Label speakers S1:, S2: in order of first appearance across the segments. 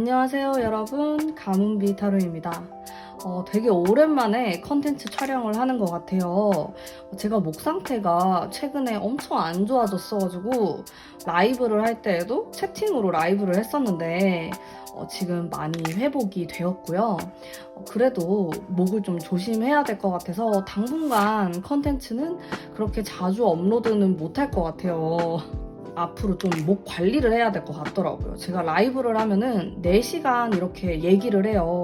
S1: 안녕하세요 여러분, 가문비 타로입니다. 되게 오랜만에 컨텐츠 촬영을 하는 것 같아요. 제가 목 상태가 최근에 엄청 안 좋아졌어가지고 라이브를 할 때에도 채팅으로 라이브를 했었는데 지금 많이 회복이 되었고요. 그래도 목을 좀 조심해야 될 것 같아서 당분간 컨텐츠는 그렇게 자주 업로드는 못할 것 같아요. 앞으로 좀 목 관리를 해야 될 것 같더라고요. 제가 라이브를 하면은 4시간 이렇게 얘기를 해요.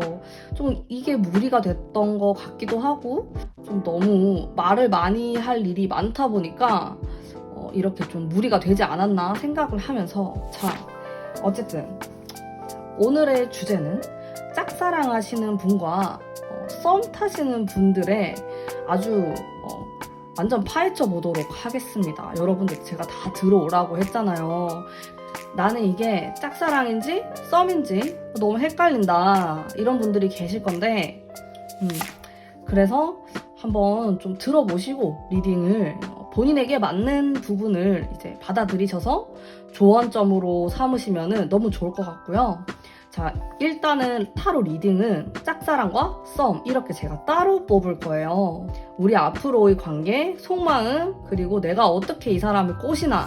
S1: 좀 이게 무리가 됐던 것 같기도 하고, 좀 너무 말을 많이 할 일이 많다 보니까 이렇게 좀 무리가 되지 않았나 생각을 하면서, 자, 어쨌든 오늘의 주제는 짝사랑하시는 분과 썸 타시는 분들의 아주 완전 파헤쳐 보도록 하겠습니다. 여러분들 제가 다 들어오라고 했잖아요. 나는 이게 짝사랑인지 썸인지 너무 헷갈린다 이런 분들이 계실 건데 그래서 한번 좀 들어보시고 리딩을 본인에게 맞는 부분을 이제 받아들이셔서 조언점으로 삼으시면 너무 좋을 것 같고요. 자, 일단은 타로 리딩은 짝사랑과 썸 이렇게 제가 따로 뽑을 거예요. 우리 앞으로의 관계, 속마음, 그리고 내가 어떻게 이 사람을 꼬시나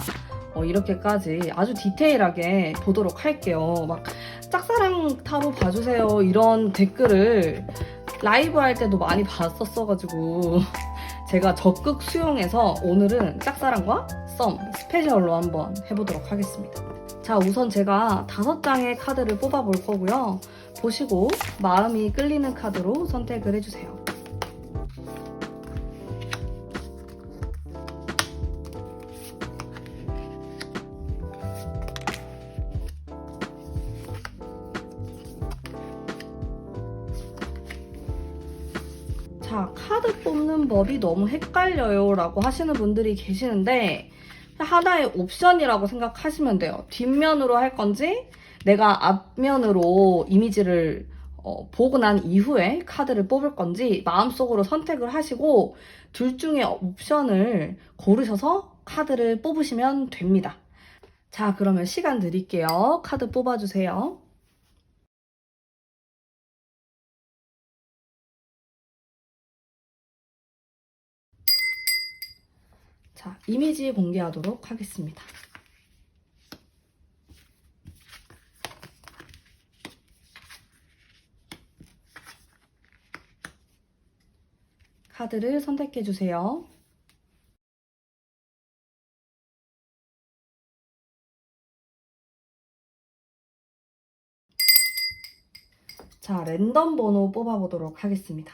S1: 이렇게까지 아주 디테일하게 보도록 할게요. 막 짝사랑 타로 봐주세요 이런 댓글을 라이브 할 때도 많이 봤었어가지고 제가 적극 수용해서 오늘은 짝사랑과 썸 스페셜로 한번 해보도록 하겠습니다. 자, 우선 제가 5장의 카드를 뽑아볼 거고요. 보시고 마음이 끌리는 카드로 선택을 해주세요. 자, 카드 뽑는 법이 너무 헷갈려요 라고 하시는 분들이 계시는데 하나의 옵션이라고 생각하시면 돼요. 뒷면으로 할 건지 내가 앞면으로 이미지를 보고 난 이후에 카드를 뽑을 건지 마음속으로 선택을 하시고 둘 중에 옵션을 고르셔서 카드를 뽑으시면 됩니다. 자, 그러면 시간 드릴게요. 카드 뽑아주세요. 자, 이미지 공개하도록 하겠습니다. 카드를 선택해주세요. 자, 랜덤 번호 뽑아보도록 하겠습니다.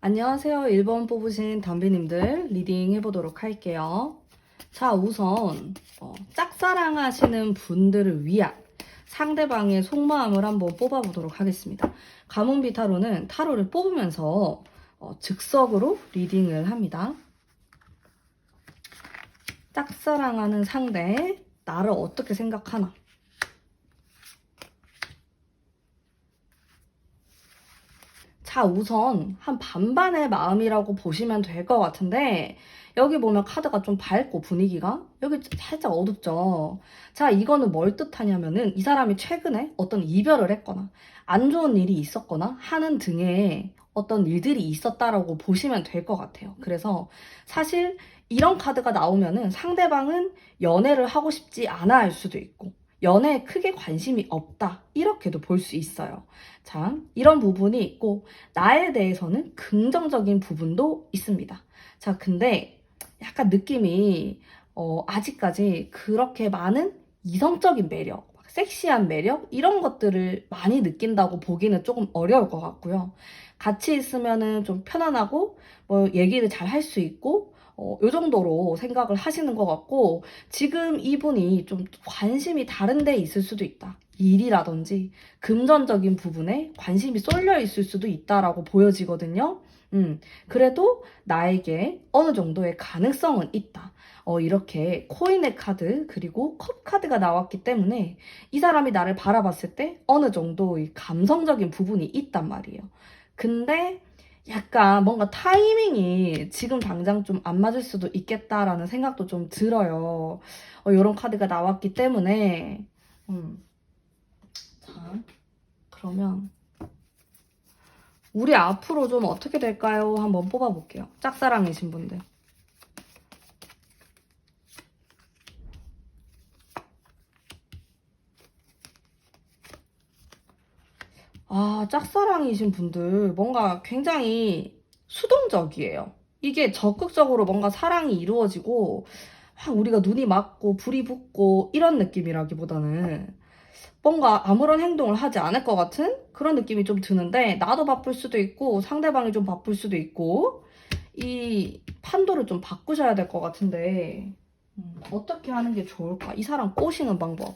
S1: 안녕하세요. 1번 뽑으신 담비님들 리딩 해보도록 할게요. 자, 우선 짝사랑 하시는 분들을 위한 상대방의 속마음을 한번 뽑아보도록 하겠습니다. 가문비 타로는 타로를 뽑으면서 즉석으로 리딩을 합니다. 짝사랑하는 상대, 나를 어떻게 생각하나? 자, 우선 한 반반의 마음이라고 보시면 될 것 같은데 여기 보면 카드가 좀 밝고 분위기가 여기 살짝 어둡죠. 자, 이거는 뭘 뜻하냐면은 이 사람이 최근에 어떤 이별을 했거나 안 좋은 일이 있었거나 하는 등의 어떤 일들이 있었다라고 보시면 될 것 같아요. 그래서 사실 이런 카드가 나오면은 상대방은 연애를 하고 싶지 않아 할 수도 있고 연애에 크게 관심이 없다 이렇게도 볼 수 있어요. 자, 이런 부분이 있고 나에 대해서는 긍정적인 부분도 있습니다. 자, 근데 약간 느낌이 아직까지 그렇게 많은 이성적인 매력, 섹시한 매력 이런 것들을 많이 느낀다고 보기는 조금 어려울 것 같고요. 같이 있으면은 좀 편안하고 뭐 얘기를 잘 할 수 있고 요 정도로 생각을 하시는 것 같고, 지금 이분이 좀 관심이 다른 데 있을 수도 있다. 일이라든지 금전적인 부분에 관심이 쏠려 있을 수도 있다라고 보여지거든요. 그래도 나에게 어느 정도의 가능성은 있다. 이렇게 코인의 카드 그리고 컵 카드가 나왔기 때문에 이 사람이 나를 바라봤을 때 어느 정도의 감성적인 부분이 있단 말이에요. 근데 약간 뭔가 타이밍이 지금 당장 좀 안 맞을 수도 있겠다라는 생각도 좀 들어요. 이런 카드가 나왔기 때문에 자, 그러면 우리 앞으로 좀 어떻게 될까요? 한번 뽑아볼게요. 짝사랑이신 분들. 아, 짝사랑이신 분들 뭔가 굉장히 수동적이에요. 이게 적극적으로 뭔가 사랑이 이루어지고 우리가 눈이 맞고 불이 붙고 이런 느낌이라기보다는 뭔가 아무런 행동을 하지 않을 것 같은 그런 느낌이 좀 드는데, 나도 바쁠 수도 있고 상대방이 좀 바쁠 수도 있고 이 판도를 좀 바꾸셔야 될 것 같은데, 어떻게 하는 게 좋을까? 이 사람 꼬시는 방법.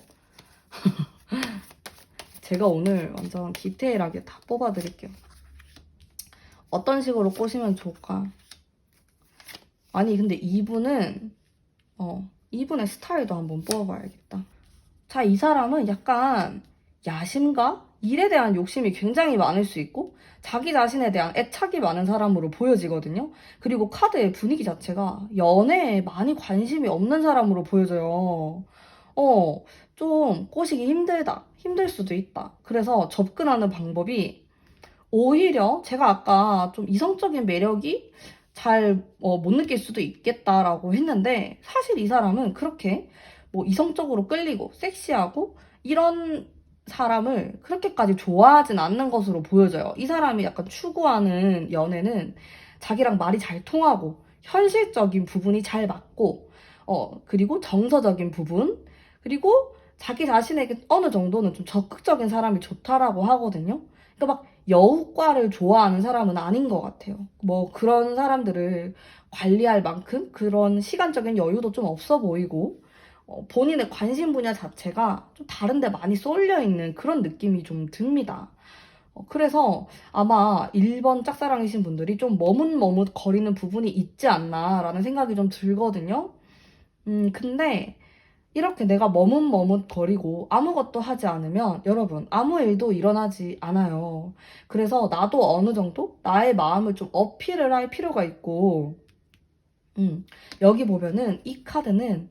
S1: 제가 오늘 완전 디테일하게 다 뽑아드릴게요. 어떤 식으로 꼬시면 좋을까? 아니 근데 이분의 스타일도 한번 뽑아봐야겠다. 자, 이 사람은 약간 야심과 일에 대한 욕심이 굉장히 많을 수 있고 자기 자신에 대한 애착이 많은 사람으로 보여지거든요. 그리고 카드의 분위기 자체가 연애에 많이 관심이 없는 사람으로 보여져요. 좀 꼬시기 힘들다. 힘들 수도 있다. 그래서 접근하는 방법이 오히려 제가 아까 좀 이성적인 매력이 잘 못 느낄 수도 있겠다라고 했는데, 사실 이 사람은 그렇게 뭐 이성적으로 끌리고 섹시하고 이런 사람을 그렇게까지 좋아하진 않는 것으로 보여져요. 이 사람이 약간 추구하는 연애는 자기랑 말이 잘 통하고 현실적인 부분이 잘 맞고 그리고 정서적인 부분, 그리고 자기 자신에게 어느 정도는 좀 적극적인 사람이 좋다라고 하거든요. 그러니까 막 여우과를 좋아하는 사람은 아닌 것 같아요. 뭐 그런 사람들을 관리할 만큼 그런 시간적인 여유도 좀 없어 보이고, 본인의 관심 분야 자체가 좀 다른 데 많이 쏠려 있는 그런 느낌이 좀 듭니다. 그래서 아마 1번 짝사랑이신 분들이 좀 머뭇머뭇 거리는 부분이 있지 않나라는 생각이 좀 들거든요. 근데 이렇게 내가 머뭇머뭇거리고 아무것도 하지 않으면 여러분 아무 일도 일어나지 않아요. 그래서 나도 어느 정도 나의 마음을 좀 어필을 할 필요가 있고, 여기 보면은 이 카드는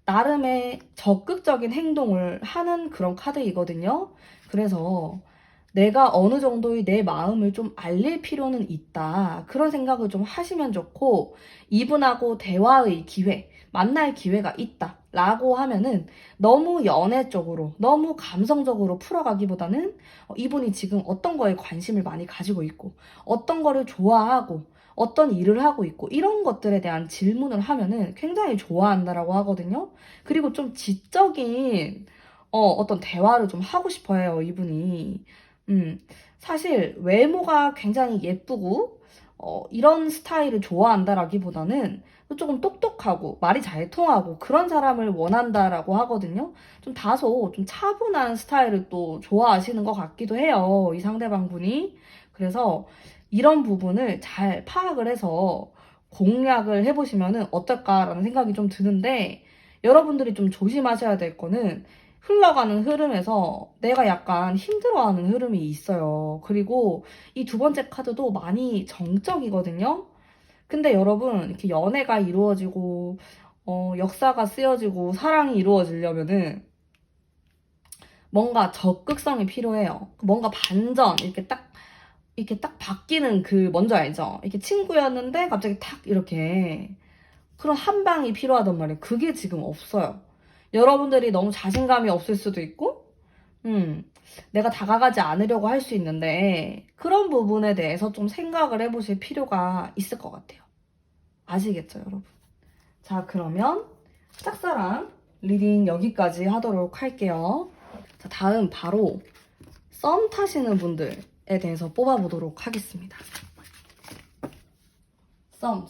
S1: 나름의 적극적인 행동을 하는 그런 카드이거든요. 그래서 내가 어느 정도의 내 마음을 좀 알릴 필요는 있다. 그런 생각을 좀 하시면 좋고, 이분하고 대화의 기회, 만날 기회가 있다. 라고 하면은 너무 연애 쪽으로, 너무 감성적으로 풀어가기보다는 이분이 지금 어떤 거에 관심을 많이 가지고 있고, 어떤 거를 좋아하고, 어떤 일을 하고 있고, 이런 것들에 대한 질문을 하면은 굉장히 좋아한다라고 하거든요. 그리고 좀 지적인 어떤 대화를 좀 하고 싶어 해요, 이분이. 사실 외모가 굉장히 예쁘고 이런 스타일을 좋아한다라기보다는 조금 똑똑하고 말이 잘 통하고 그런 사람을 원한다라고 하거든요. 좀 다소 좀 차분한 스타일을 또 좋아하시는 것 같기도 해요, 이 상대방분이. 그래서 이런 부분을 잘 파악을 해서 공략을 해보시면 어떨까라는 생각이 좀 드는데, 여러분들이 좀 조심하셔야 될 거는 흘러가는 흐름에서 내가 약간 힘들어하는 흐름이 있어요. 그리고 이 두 번째 카드도 많이 정적이거든요. 근데 여러분, 이렇게 연애가 이루어지고, 역사가 쓰여지고, 사랑이 이루어지려면은 뭔가 적극성이 필요해요. 뭔가 반전, 이렇게 딱 바뀌는 그, 뭔지 알죠? 이렇게 친구였는데 갑자기 탁 이렇게 그런 한 방이 필요하단 말이에요. 그게 지금 없어요. 여러분들이 너무 자신감이 없을 수도 있고, 내가 다가가지 않으려고 할 수 있는데, 그런 부분에 대해서 좀 생각을 해보실 필요가 있을 것 같아요. 아시겠죠, 여러분? 자, 그러면 짝사랑 리딩 여기까지 하도록 할게요. 자, 다음 바로 썸 타시는 분들에 대해서 뽑아보도록 하겠습니다. 썸.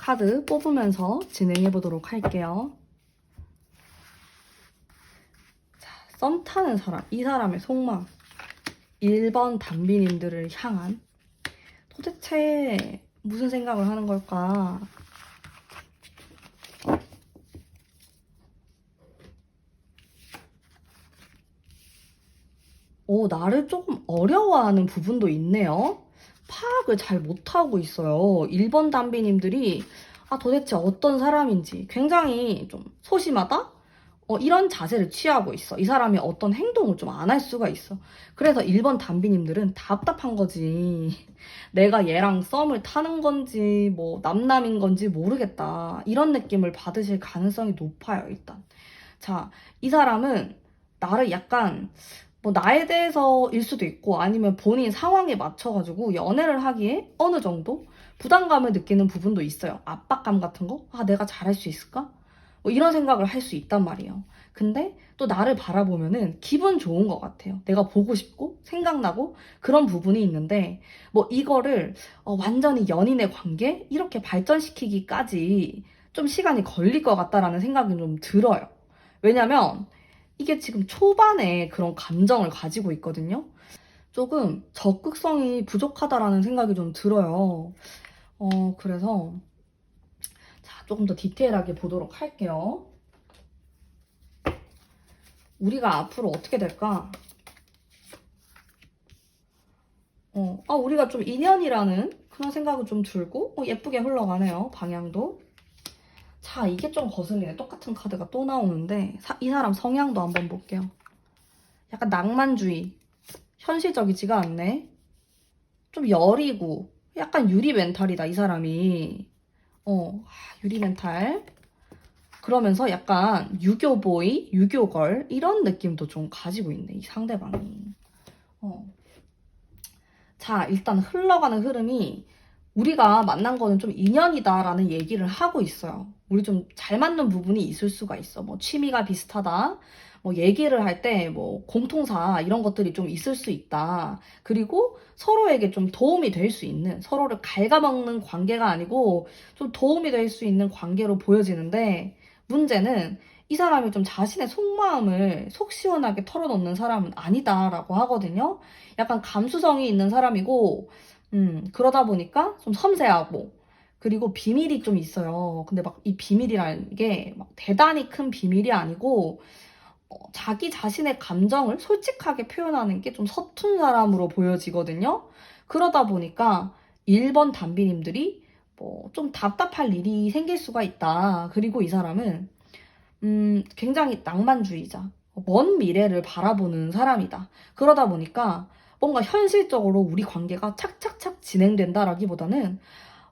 S1: 카드 뽑으면서 진행해 보도록 할게요. 자, 썸 타는 사람, 이 사람의 속마음. 1번 담비님들을 향한 도대체 무슨 생각을 하는 걸까? 나를 조금 어려워하는 부분도 있네요. 파악을 잘 못하고 있어요. 1번 담비님들이 도대체 어떤 사람인지 굉장히 좀 소심하다? 이런 자세를 취하고 있어. 이 사람이 어떤 행동을 좀 안 할 수가 있어. 그래서 1번 담비님들은 답답한 거지. 내가 얘랑 썸을 타는 건지, 뭐, 남남인 건지 모르겠다. 이런 느낌을 받으실 가능성이 높아요, 일단. 자, 이 사람은 나를 약간, 뭐, 나에 대해서일 수도 있고, 아니면 본인 상황에 맞춰가지고 연애를 하기에 어느 정도 부담감을 느끼는 부분도 있어요. 압박감 같은 거? 내가 잘할 수 있을까? 뭐 이런 생각을 할 수 있단 말이에요. 근데 또 나를 바라보면은 기분 좋은 것 같아요. 내가 보고 싶고 생각나고 그런 부분이 있는데 뭐 이거를 완전히 연인의 관계 이렇게 발전시키기까지 좀 시간이 걸릴 것 같다라는 생각이 좀 들어요. 왜냐면 이게 지금 초반에 그런 감정을 가지고 있거든요. 조금 적극성이 부족하다라는 생각이 좀 들어요. 그래서 자, 조금 더 디테일하게 보도록 할게요. 우리가 앞으로 어떻게 될까? 우리가 좀 인연이라는 그런 생각은 좀 들고, 예쁘게 흘러가네요, 방향도. 자, 이게 좀 거슬리네. 똑같은 카드가 또 나오는데, 이 사람 성향도 한번 볼게요. 약간 낭만주의. 현실적이지가 않네. 좀 여리고, 약간 유리 멘탈이다, 이 사람이. 유리 멘탈. 그러면서 약간 유교보이, 유교걸, 이런 느낌도 좀 가지고 있네, 이 상대방이. 자, 일단 흘러가는 흐름이 우리가 만난 거는 좀 인연이다라는 얘기를 하고 있어요. 우리 좀 잘 맞는 부분이 있을 수가 있어. 뭐 취미가 비슷하다. 뭐 얘기를 할 때 뭐 공통사 이런 것들이 좀 있을 수 있다. 그리고 서로에게 좀 도움이 될 수 있는, 서로를 갉아먹는 관계가 아니고 좀 도움이 될 수 있는 관계로 보여지는데 문제는 이 사람이 좀 자신의 속마음을 속 시원하게 털어놓는 사람은 아니다라고 하거든요. 약간 감수성이 있는 사람이고, 그러다 보니까 좀 섬세하고, 그리고 비밀이 좀 있어요. 근데 막 이 비밀이라는 게 막 대단히 큰 비밀이 아니고, 자기 자신의 감정을 솔직하게 표현하는 게 좀 서툰 사람으로 보여지거든요. 그러다 보니까 1번 담비님들이 뭐 좀 답답할 일이 생길 수가 있다. 그리고 이 사람은 굉장히 낭만주의자, 먼 미래를 바라보는 사람이다. 그러다 보니까 뭔가 현실적으로 우리 관계가 착착착 진행된다라기보다는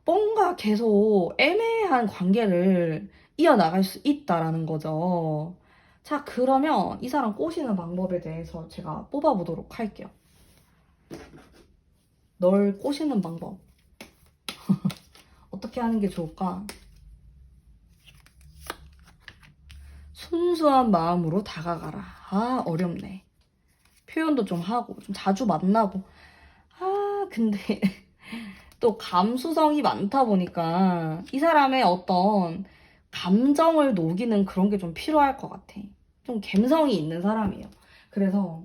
S1: 뭔가 계속 애매한 관계를 이어나갈 수 있다라는 거죠. 자, 그러면 이 사람 꼬시는 방법에 대해서 제가 뽑아보도록 할게요. 널 꼬시는 방법. 어떻게 하는 게 좋을까? 순수한 마음으로 다가가라. 어렵네. 표현도 좀 하고, 좀 자주 만나고. 근데 또 감수성이 많다 보니까 이 사람의 어떤 감정을 녹이는 그런 게 좀 필요할 것 같아. 좀 감성이 있는 사람이에요. 그래서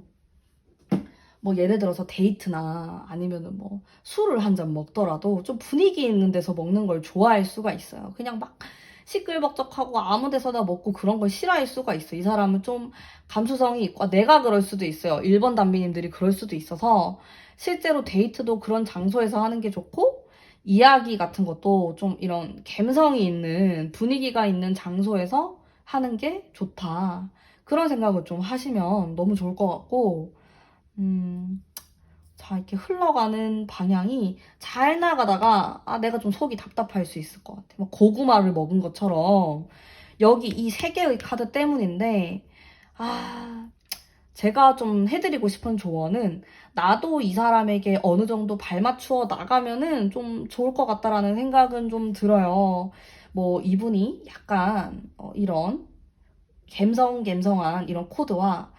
S1: 뭐 예를 들어서 데이트나 아니면은 뭐 술을 한 잔 먹더라도 좀 분위기 있는 데서 먹는 걸 좋아할 수가 있어요. 그냥 막 시끌벅적하고 아무 데서나 먹고 그런 걸 싫어할 수가 있어. 이 사람은 좀 감수성이 있고, 내가 그럴 수도 있어요. 1번 담비님들이 그럴 수도 있어서 실제로 데이트도 그런 장소에서 하는 게 좋고, 이야기 같은 것도 좀 이런 감성이 있는 분위기가 있는 장소에서 하는 게 좋다. 그런 생각을 좀 하시면 너무 좋을 것 같고, 자, 이렇게 흘러가는 방향이 잘 나가다가, 내가 좀 속이 답답할 수 있을 것 같아. 막 고구마를 먹은 것처럼, 여기 이 세 개의 카드 때문인데, 제가 좀 해드리고 싶은 조언은, 나도 이 사람에게 어느 정도 발맞추어 나가면은 좀 좋을 것 같다라는 생각은 좀 들어요. 뭐, 이분이 약간, 이런, 갬성갬성한 이런 코드와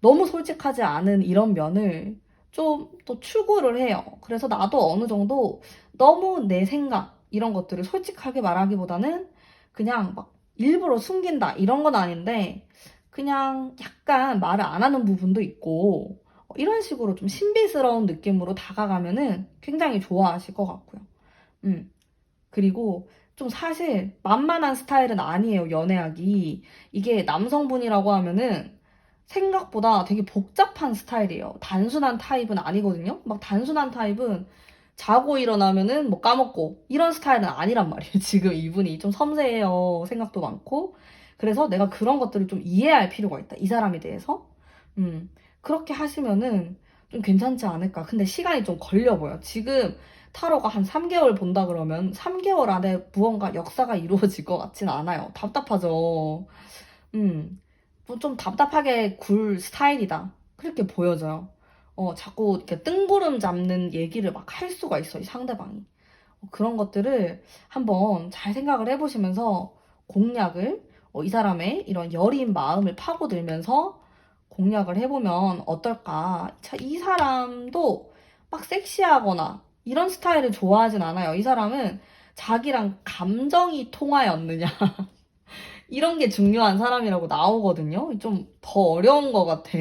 S1: 너무 솔직하지 않은 이런 면을 좀 또 추구를 해요. 그래서 나도 어느 정도 너무 내 생각, 이런 것들을 솔직하게 말하기보다는 그냥 막 일부러 숨긴다 이런 건 아닌데 그냥 약간 말을 안 하는 부분도 있고 이런 식으로 좀 신비스러운 느낌으로 다가가면은 굉장히 좋아하실 것 같고요. 음. 그리고 좀 사실 만만한 스타일은 아니에요, 연애하기. 이게 남성분이라고 하면은 생각보다 되게 복잡한 스타일이에요. 단순한 타입은 아니거든요. 막 단순한 타입은 자고 일어나면은 뭐 까먹고 이런 스타일은 아니란 말이에요. 지금 이분이 좀 섬세해요. 생각도 많고. 그래서 내가 그런 것들을 좀 이해할 필요가 있다. 이 사람에 대해서. 그렇게 하시면은 좀 괜찮지 않을까. 근데 시간이 좀 걸려 보여. 지금 타로가 한 3개월 본다 그러면 3개월 안에 무언가 역사가 이루어질 것 같진 않아요. 답답하죠. 뭐좀 답답하게 굴 스타일이다. 그렇게 보여져요. 자꾸 이렇게 뜬구름 잡는 얘기를 막 할 수가 있어, 이 상대방이. 그런 것들을 한번 잘 생각을 해보시면서 공략을, 이 사람의 이런 여린 마음을 파고들면서 공략을 해보면 어떨까. 이 사람도 막 섹시하거나 이런 스타일을 좋아하진 않아요. 이 사람은 자기랑 감정이 통하였느냐. 이런 게 중요한 사람이라고 나오거든요. 좀 더 어려운 것 같아.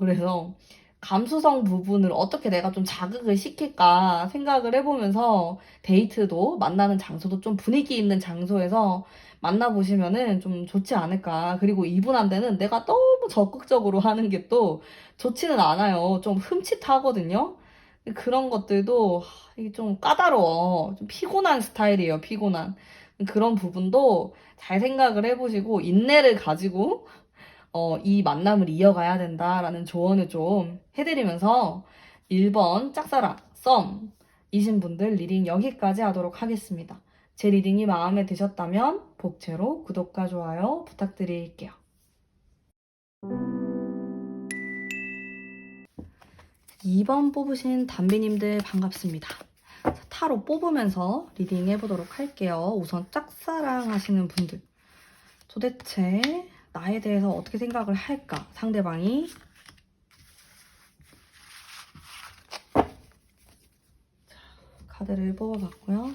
S1: 그래서 감수성 부분을 어떻게 내가 좀 자극을 시킬까 생각을 해보면서 데이트도 만나는 장소도 좀 분위기 있는 장소에서 만나보시면은 좀 좋지 않을까. 그리고 이분한테는 내가 너무 적극적으로 하는 게 또 좋지는 않아요. 좀 흠칫하거든요. 그런 것들도 이게 좀 까다로워. 좀 피곤한 스타일이에요, 피곤한. 그런 부분도 잘 생각을 해보시고 인내를 가지고 이 만남을 이어가야 된다라는 조언을 좀 해드리면서 1번 짝사랑, 썸이신 분들 리딩 여기까지 하도록 하겠습니다. 제 리딩이 마음에 드셨다면 복채로 구독과 좋아요 부탁드릴게요. 2번 뽑으신 담비님들 반갑습니다. 자, 타로 뽑으면서 리딩 해보도록 할게요. 우선 짝사랑 하시는 분들. 도대체 나에 대해서 어떻게 생각을 할까? 상대방이. 자, 카드를 뽑아봤고요.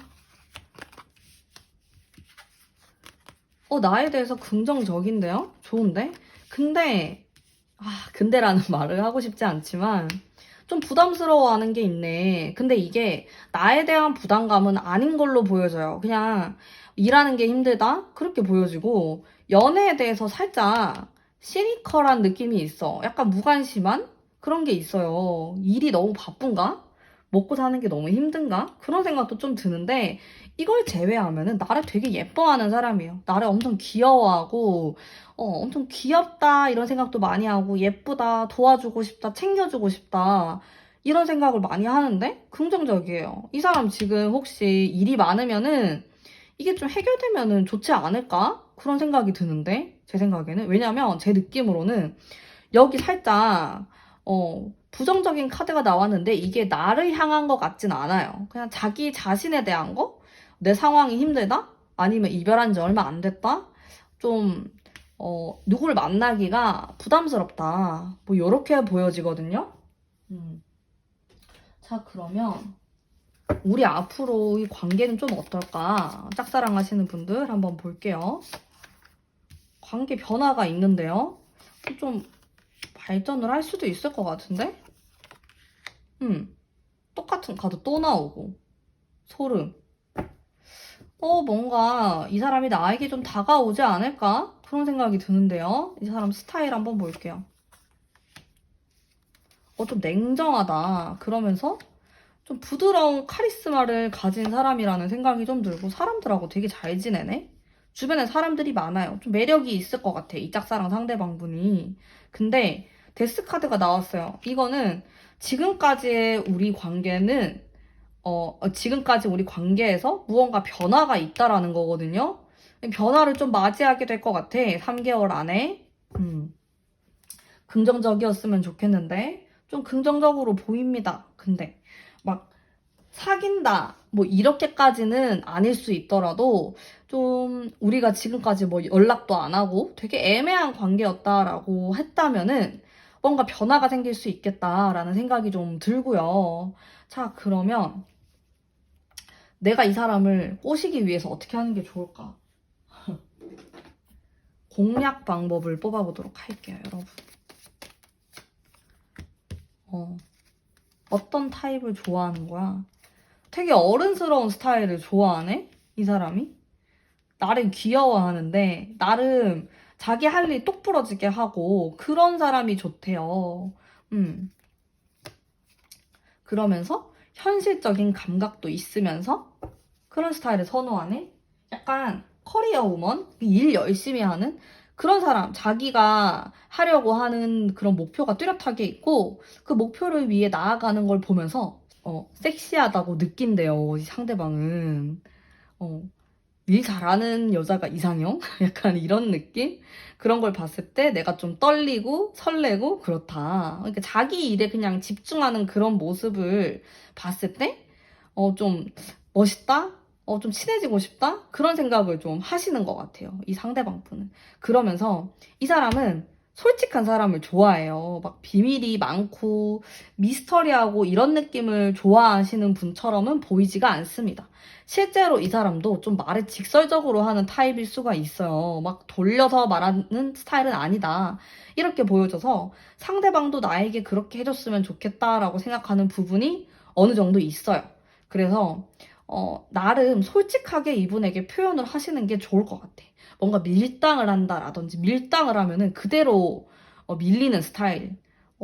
S1: 나에 대해서 긍정적인데요? 좋은데? 근데라는 말을 하고 싶지 않지만 좀 부담스러워하는 게 있네. 근데 이게 나에 대한 부담감은 아닌 걸로 보여져요. 그냥 일하는 게 힘들다? 그렇게 보여지고 연애에 대해서 살짝 시니컬한 느낌이 있어. 약간 무관심한 그런 게 있어요. 일이 너무 바쁜가? 먹고 사는 게 너무 힘든가? 그런 생각도 좀 드는데 이걸 제외하면은 나를 되게 예뻐하는 사람이에요. 나를 엄청 귀여워하고 엄청 귀엽다 이런 생각도 많이 하고 예쁘다, 도와주고 싶다, 챙겨주고 싶다 이런 생각을 많이 하는데 긍정적이에요. 이 사람 지금 혹시 일이 많으면은 이게 좀 해결되면은 좋지 않을까? 그런 생각이 드는데 제 생각에는 왜냐면 제 느낌으로는 여기 살짝 부정적인 카드가 나왔는데 이게 나를 향한 것 같진 않아요. 그냥 자기 자신에 대한 거? 내 상황이 힘들다? 아니면 이별한 지 얼마 안 됐다? 좀 누구를 만나기가 부담스럽다. 뭐, 요렇게 보여지거든요? 자, 그러면, 우리 앞으로 이 관계는 좀 어떨까? 짝사랑 하시는 분들 한번 볼게요. 관계 변화가 있는데요? 좀 발전을 할 수도 있을 것 같은데? 똑같은 카드 또 나오고. 소름. 뭔가 이 사람이 나에게 좀 다가오지 않을까? 그런 생각이 드는데요. 이 사람 스타일 한번 볼게요. 좀 냉정하다. 그러면서 좀 부드러운 카리스마를 가진 사람이라는 생각이 좀 들고 사람들하고 되게 잘 지내네? 주변에 사람들이 많아요. 좀 매력이 있을 것 같아. 이 짝사랑 상대방분이. 근데 데스 카드가 나왔어요. 이거는 지금까지의 우리 관계는 지금까지 우리 관계에서 무언가 변화가 있다라는 거거든요. 변화를 좀 맞이하게 될 것 같아. 3개월 안에. 긍정적이었으면 좋겠는데 좀 긍정적으로 보입니다. 근데 막 사귄다 뭐 이렇게까지는 아닐 수 있더라도 좀 우리가 지금까지 뭐 연락도 안 하고 되게 애매한 관계였다라고 했다면은 뭔가 변화가 생길 수 있겠다라는 생각이 좀 들고요. 자, 그러면 내가 이 사람을 꼬시기 위해서 어떻게 하는 게 좋을까? 공략 방법을 뽑아보도록 할게요, 여러분. 어떤 타입을 좋아하는 거야? 되게 어른스러운 스타일을 좋아하네? 이 사람이? 나름 귀여워하는데 나름 자기 할 일 똑부러지게 하고 그런 사람이 좋대요. 그러면서 현실적인 감각도 있으면서 그런 스타일을 선호하네? 약간 커리어 우먼? 일 열심히 하는 그런 사람. 자기가 하려고 하는 그런 목표가 뚜렷하게 있고 그 목표를 위해 나아가는 걸 보면서 섹시하다고 느낀대요, 이 상대방은. 일 잘하는 여자가 이상형? 약간 이런 느낌? 그런 걸 봤을 때 내가 좀 떨리고 설레고 그렇다. 그러니까 자기 일에 그냥 집중하는 그런 모습을 봤을 때, 좀 멋있다? 좀 친해지고 싶다? 그런 생각을 좀 하시는 것 같아요. 이 상대방 분은. 그러면서 이 사람은 솔직한 사람을 좋아해요. 막 비밀이 많고 미스터리하고 이런 느낌을 좋아하시는 분처럼은 보이지가 않습니다. 실제로 이 사람도 좀 말을 직설적으로 하는 타입일 수가 있어요. 막 돌려서 말하는 스타일은 아니다. 이렇게 보여져서 상대방도 나에게 그렇게 해줬으면 좋겠다라고 생각하는 부분이 어느 정도 있어요. 그래서 나름 솔직하게 이분에게 표현을 하시는 게 좋을 것 같아. 뭔가 밀당을 한다라든지 밀당을 하면은 그대로 밀리는 스타일.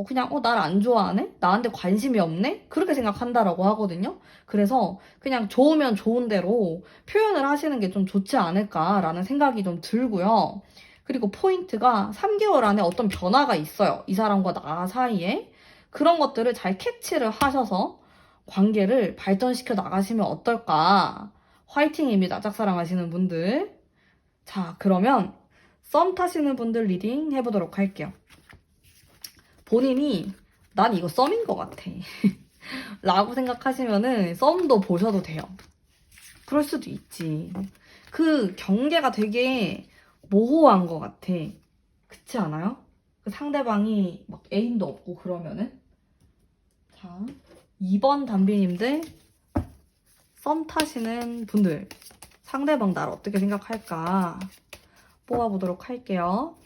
S1: 그냥 날 안 좋아하네? 나한테 관심이 없네? 그렇게 생각한다라고 하거든요. 그래서 그냥 좋으면 좋은 대로 표현을 하시는 게 좀 좋지 않을까라는 생각이 좀 들고요. 그리고 포인트가 3개월 안에 어떤 변화가 있어요. 이 사람과 나 사이에. 그런 것들을 잘 캐치를 하셔서 관계를 발전시켜 나가시면 어떨까? 화이팅입니다. 짝사랑 하시는 분들. 자, 그러면 썸 타시는 분들 리딩 해보도록 할게요. 본인이 난 이거 썸인 것 같아 라고 생각하시면은 썸도 보셔도 돼요. 그럴 수도 있지. 그 경계가 되게 모호한 것 같아. 그렇지 않아요? 그 상대방이 막 애인도 없고 그러면은. 자, 2번 담비님들 썸 타시는 분들 상대방 날 어떻게 생각할까 뽑아보도록 할게요.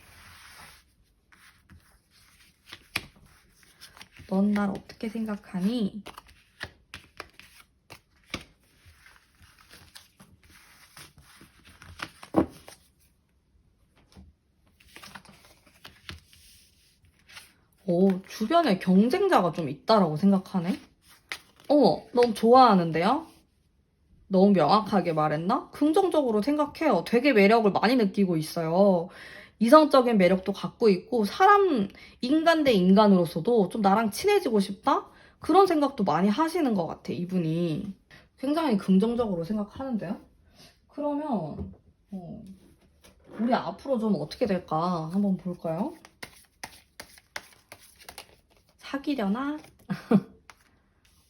S1: 넌 날 어떻게 생각하니? 주변에 경쟁자가 좀 있다라고 생각하네? 너무 좋아하는데요? 너무 명확하게 말했나? 긍정적으로 생각해요. 되게 매력을 많이 느끼고 있어요. 이성적인 매력도 갖고 있고, 인간 대 인간으로서도 좀 나랑 친해지고 싶다? 그런 생각도 많이 하시는 것 같아, 이분이. 굉장히 긍정적으로 생각하는데요? 그러면, 우리 앞으로 좀 어떻게 될까? 한번 볼까요? 사귀려나?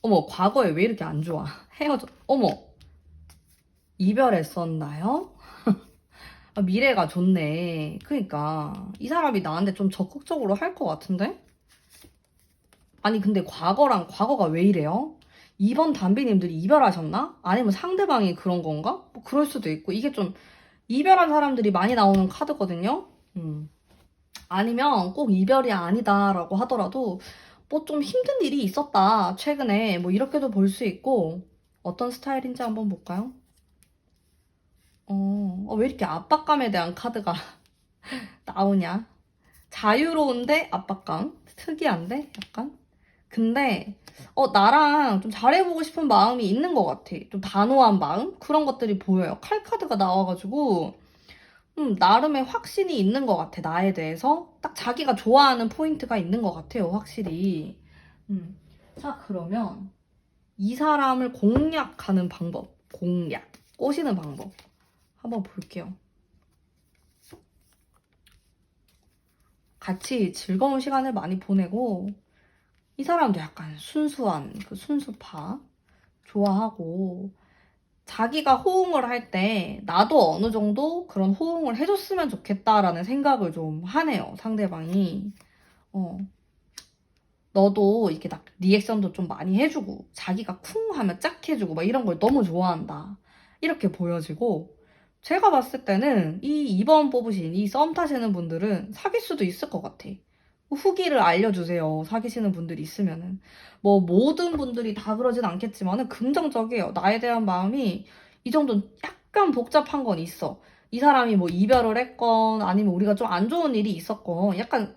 S1: 어머, 과거에 왜 이렇게 안 좋아? 어머, 이별했었나요? 미래가 좋네. 그러니까 이 사람이 나한테 좀 적극적으로 할 것 같은데? 아니 근데 과거가 왜 이래요? 이번 담비님들이 이별하셨나? 아니면 상대방이 그런 건가? 뭐 그럴 수도 있고 이게 좀 이별한 사람들이 많이 나오는 카드거든요. 아니면 꼭 이별이 아니다라고 하더라도 뭐 좀 힘든 일이 있었다 최근에 뭐 이렇게도 볼 수 있고 어떤 스타일인지 한번 볼까요? 왜 이렇게 압박감에 대한 카드가 나오냐? 자유로운데 압박감? 특이한데? 약간? 근데, 나랑 좀 잘해보고 싶은 마음이 있는 것 같아. 좀 단호한 마음? 그런 것들이 보여요. 칼카드가 나와가지고, 나름의 확신이 있는 것 같아. 나에 대해서. 딱 자기가 좋아하는 포인트가 있는 것 같아요. 확실히. 자, 그러면 이 사람을 공략하는 방법. 공략. 꼬시는 방법. 한번 볼게요. 같이 즐거운 시간을 많이 보내고 이 사람도 약간 순수한 그 순수파 좋아하고 자기가 호응을 할 때 나도 어느 정도 그런 호응을 해줬으면 좋겠다라는 생각을 좀 하네요. 상대방이. 어. 너도 이렇게 딱 리액션도 좀 많이 해주고 자기가 쿵 하면 짝 해주고 막 이런 걸 너무 좋아한다. 이렇게 보여지고 제가 봤을 때는 이 2번 뽑으신 이 썸 타시는 분들은 사귈 수도 있을 것 같아. 후기를 알려주세요. 사귀시는 분들이 있으면은. 뭐 모든 분들이 다 그러진 않겠지만은 긍정적이에요. 나에 대한 마음이 이 정도는 약간 복잡한 건 있어. 이 사람이 뭐 이별을 했건 아니면 우리가 좀 안 좋은 일이 있었건 약간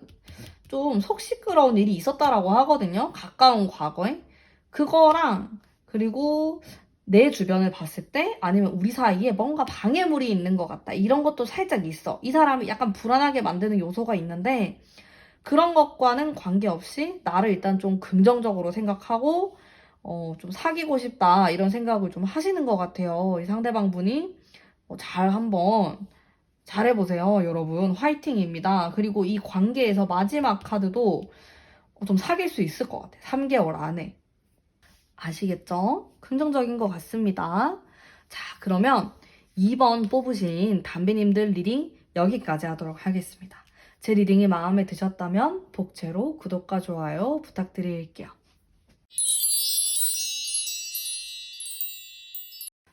S1: 좀 속 시끄러운 일이 있었다라고 하거든요. 가까운 과거에. 그거랑 그리고 내 주변을 봤을 때 아니면 우리 사이에 뭔가 방해물이 있는 것 같다. 이런 것도 살짝 있어. 이 사람이 약간 불안하게 만드는 요소가 있는데 그런 것과는 관계없이 나를 일단 좀 긍정적으로 생각하고 좀 사귀고 싶다 이런 생각을 좀 하시는 것 같아요. 이 상대방 분이 잘 한번 잘해보세요, 여러분. 화이팅입니다. 그리고 이 관계에서 마지막 카드도 좀 사귈 수 있을 것 같아요. 3개월 안에. 아시겠죠? 긍정적인 것 같습니다. 자, 그러면 2번 뽑으신 담비님들 리딩 여기까지 하도록 하겠습니다. 제 리딩이 마음에 드셨다면 복채로 구독과 좋아요 부탁드릴게요.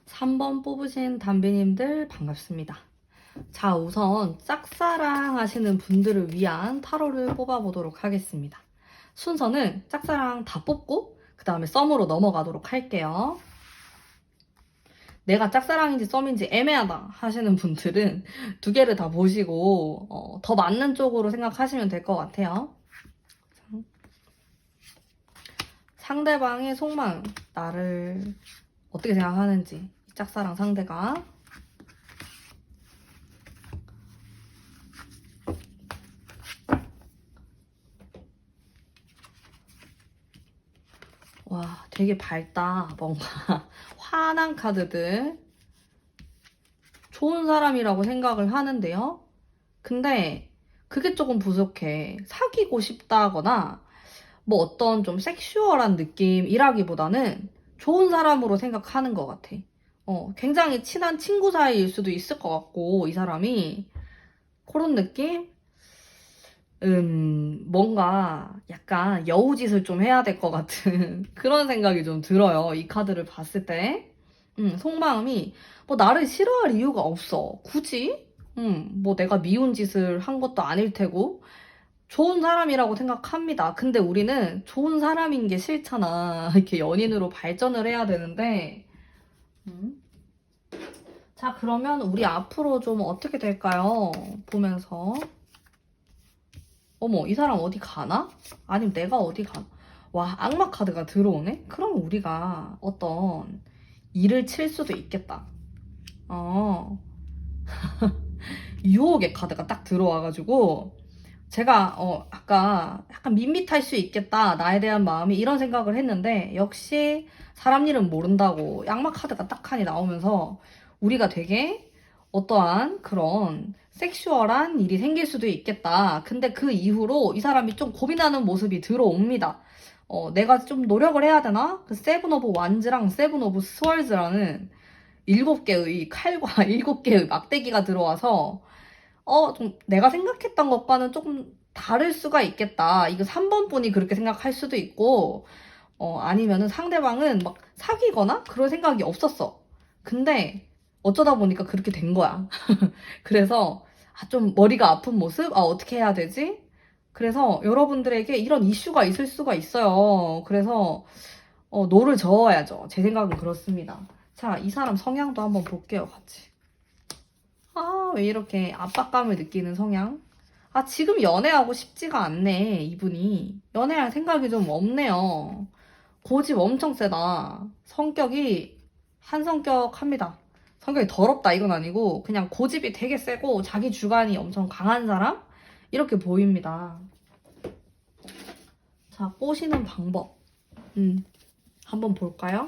S1: 3번 뽑으신 담비님들 반갑습니다. 자, 우선 짝사랑 하시는 분들을 위한 타로를 뽑아보도록 하겠습니다. 순서는 짝사랑 다 뽑고 그 다음에 썸으로 넘어가도록 할게요. 내가 짝사랑인지 썸인지 애매하다 하시는 분들은 두 개를 다 보시고 더 맞는 쪽으로 생각하시면 될 것 같아요. 상대방의 속마음, 나를 어떻게 생각하는지 짝사랑 상대가 와, 되게 밝다. 뭔가 화난 카드들. 좋은 사람이라고 생각을 하는데요. 근데 그게 조금 부족해. 사귀고 싶다거나 뭐 어떤 좀 섹슈얼한 느낌이라기보다는 좋은 사람으로 생각하는 것 같아. 굉장히 친한 친구 사이일 수도 있을 것 같고 이 사람이 그런 느낌? 뭔가 약간 여우짓을 좀 해야 될 것 같은 그런 생각이 좀 들어요. 이 카드를 봤을 때. 속마음이 뭐 나를 싫어할 이유가 없어. 굳이? 뭐 내가 미운 짓을 한 것도 아닐 테고. 좋은 사람이라고 생각합니다. 근데 우리는 좋은 사람인 게 싫잖아. 이렇게 연인으로 발전을 해야 되는데. 음. 자, 그러면 우리 앞으로 좀 어떻게 될까요? 보면서. 어머, 이 사람 어디 가나? 아니면 내가 어디 가나? 와, 악마 카드가 들어오네? 그럼 우리가 어떤 일을 칠 수도 있겠다. 어, 유혹의 카드가 딱 들어와가지고, 제가, 아까 약간 밋밋할 수 있겠다. 나에 대한 마음이 이런 생각을 했는데, 역시 사람 일은 모른다고 악마 카드가 딱 하니 나오면서, 우리가 되게 어떠한 그런 섹슈얼한 일이 생길 수도 있겠다. 근데 그 이후로 이 사람이 좀 고민하는 모습이 들어옵니다. 내가 좀 노력을 해야 되나? 그 세븐 오브 완즈랑 세븐 오브 스월즈라는 7개의 칼과 7개의 막대기가 들어와서 좀 내가 생각했던 것과는 조금 다를 수가 있겠다. 이거 3번 분이 그렇게 생각할 수도 있고, 아니면은 상대방은 막 사귀거나 그럴 생각이 없었어. 근데 어쩌다 보니까 그렇게 된 거야. 그래서 좀 머리가 아픈 모습? 어떻게 해야 되지? 그래서 여러분들에게 이런 이슈가 있을 수가 있어요. 그래서 노를 저어야죠. 제 생각은 그렇습니다. 자, 이 사람 성향도 한번 볼게요, 같이. 왜 이렇게 압박감을 느끼는 성향? 지금 연애하고 싶지가 않네, 이분이. 연애할 생각이 좀 없네요. 고집 엄청 세다. 성격이 한성격합니다. 성격이 더럽다 이건 아니고 그냥 고집이 되게 세고 자기 주관이 엄청 강한 사람? 이렇게 보입니다. 자, 꼬시는 방법. 한번 볼까요?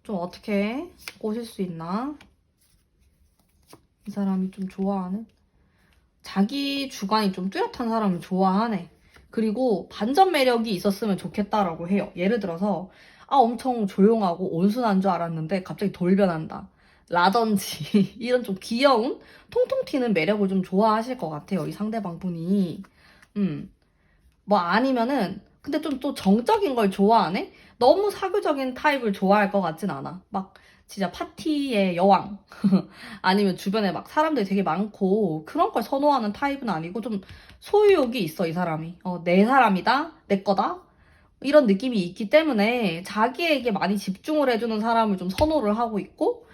S1: 좀 어떻게 꼬실 수 있나? 이 사람이 좀 좋아하는? 자기 주관이 좀 뚜렷한 사람을 좋아하네. 그리고 반전 매력이 있었으면 좋겠다라고 해요. 예를 들어서 엄청 조용하고 온순한 줄 알았는데 갑자기 돌변한다. 라든지 이런 좀 귀여운 통통 튀는 매력을 좀 좋아하실 것 같아요. 이 상대방 분이. 음. 뭐 아니면은 근데 좀 또 정적인 걸 좋아하네? 너무 사교적인 타입을 좋아할 것 같진 않아. 막 진짜 파티의 여왕 아니면 주변에 막 사람들이 되게 많고 그런 걸 선호하는 타입은 아니고 좀 소유욕이 있어 이 사람이. 내 사람이다, 내 거다 이런 느낌이 있기 때문에 자기에게 많이 집중을 해주는 사람을 좀 선호를 하고 있고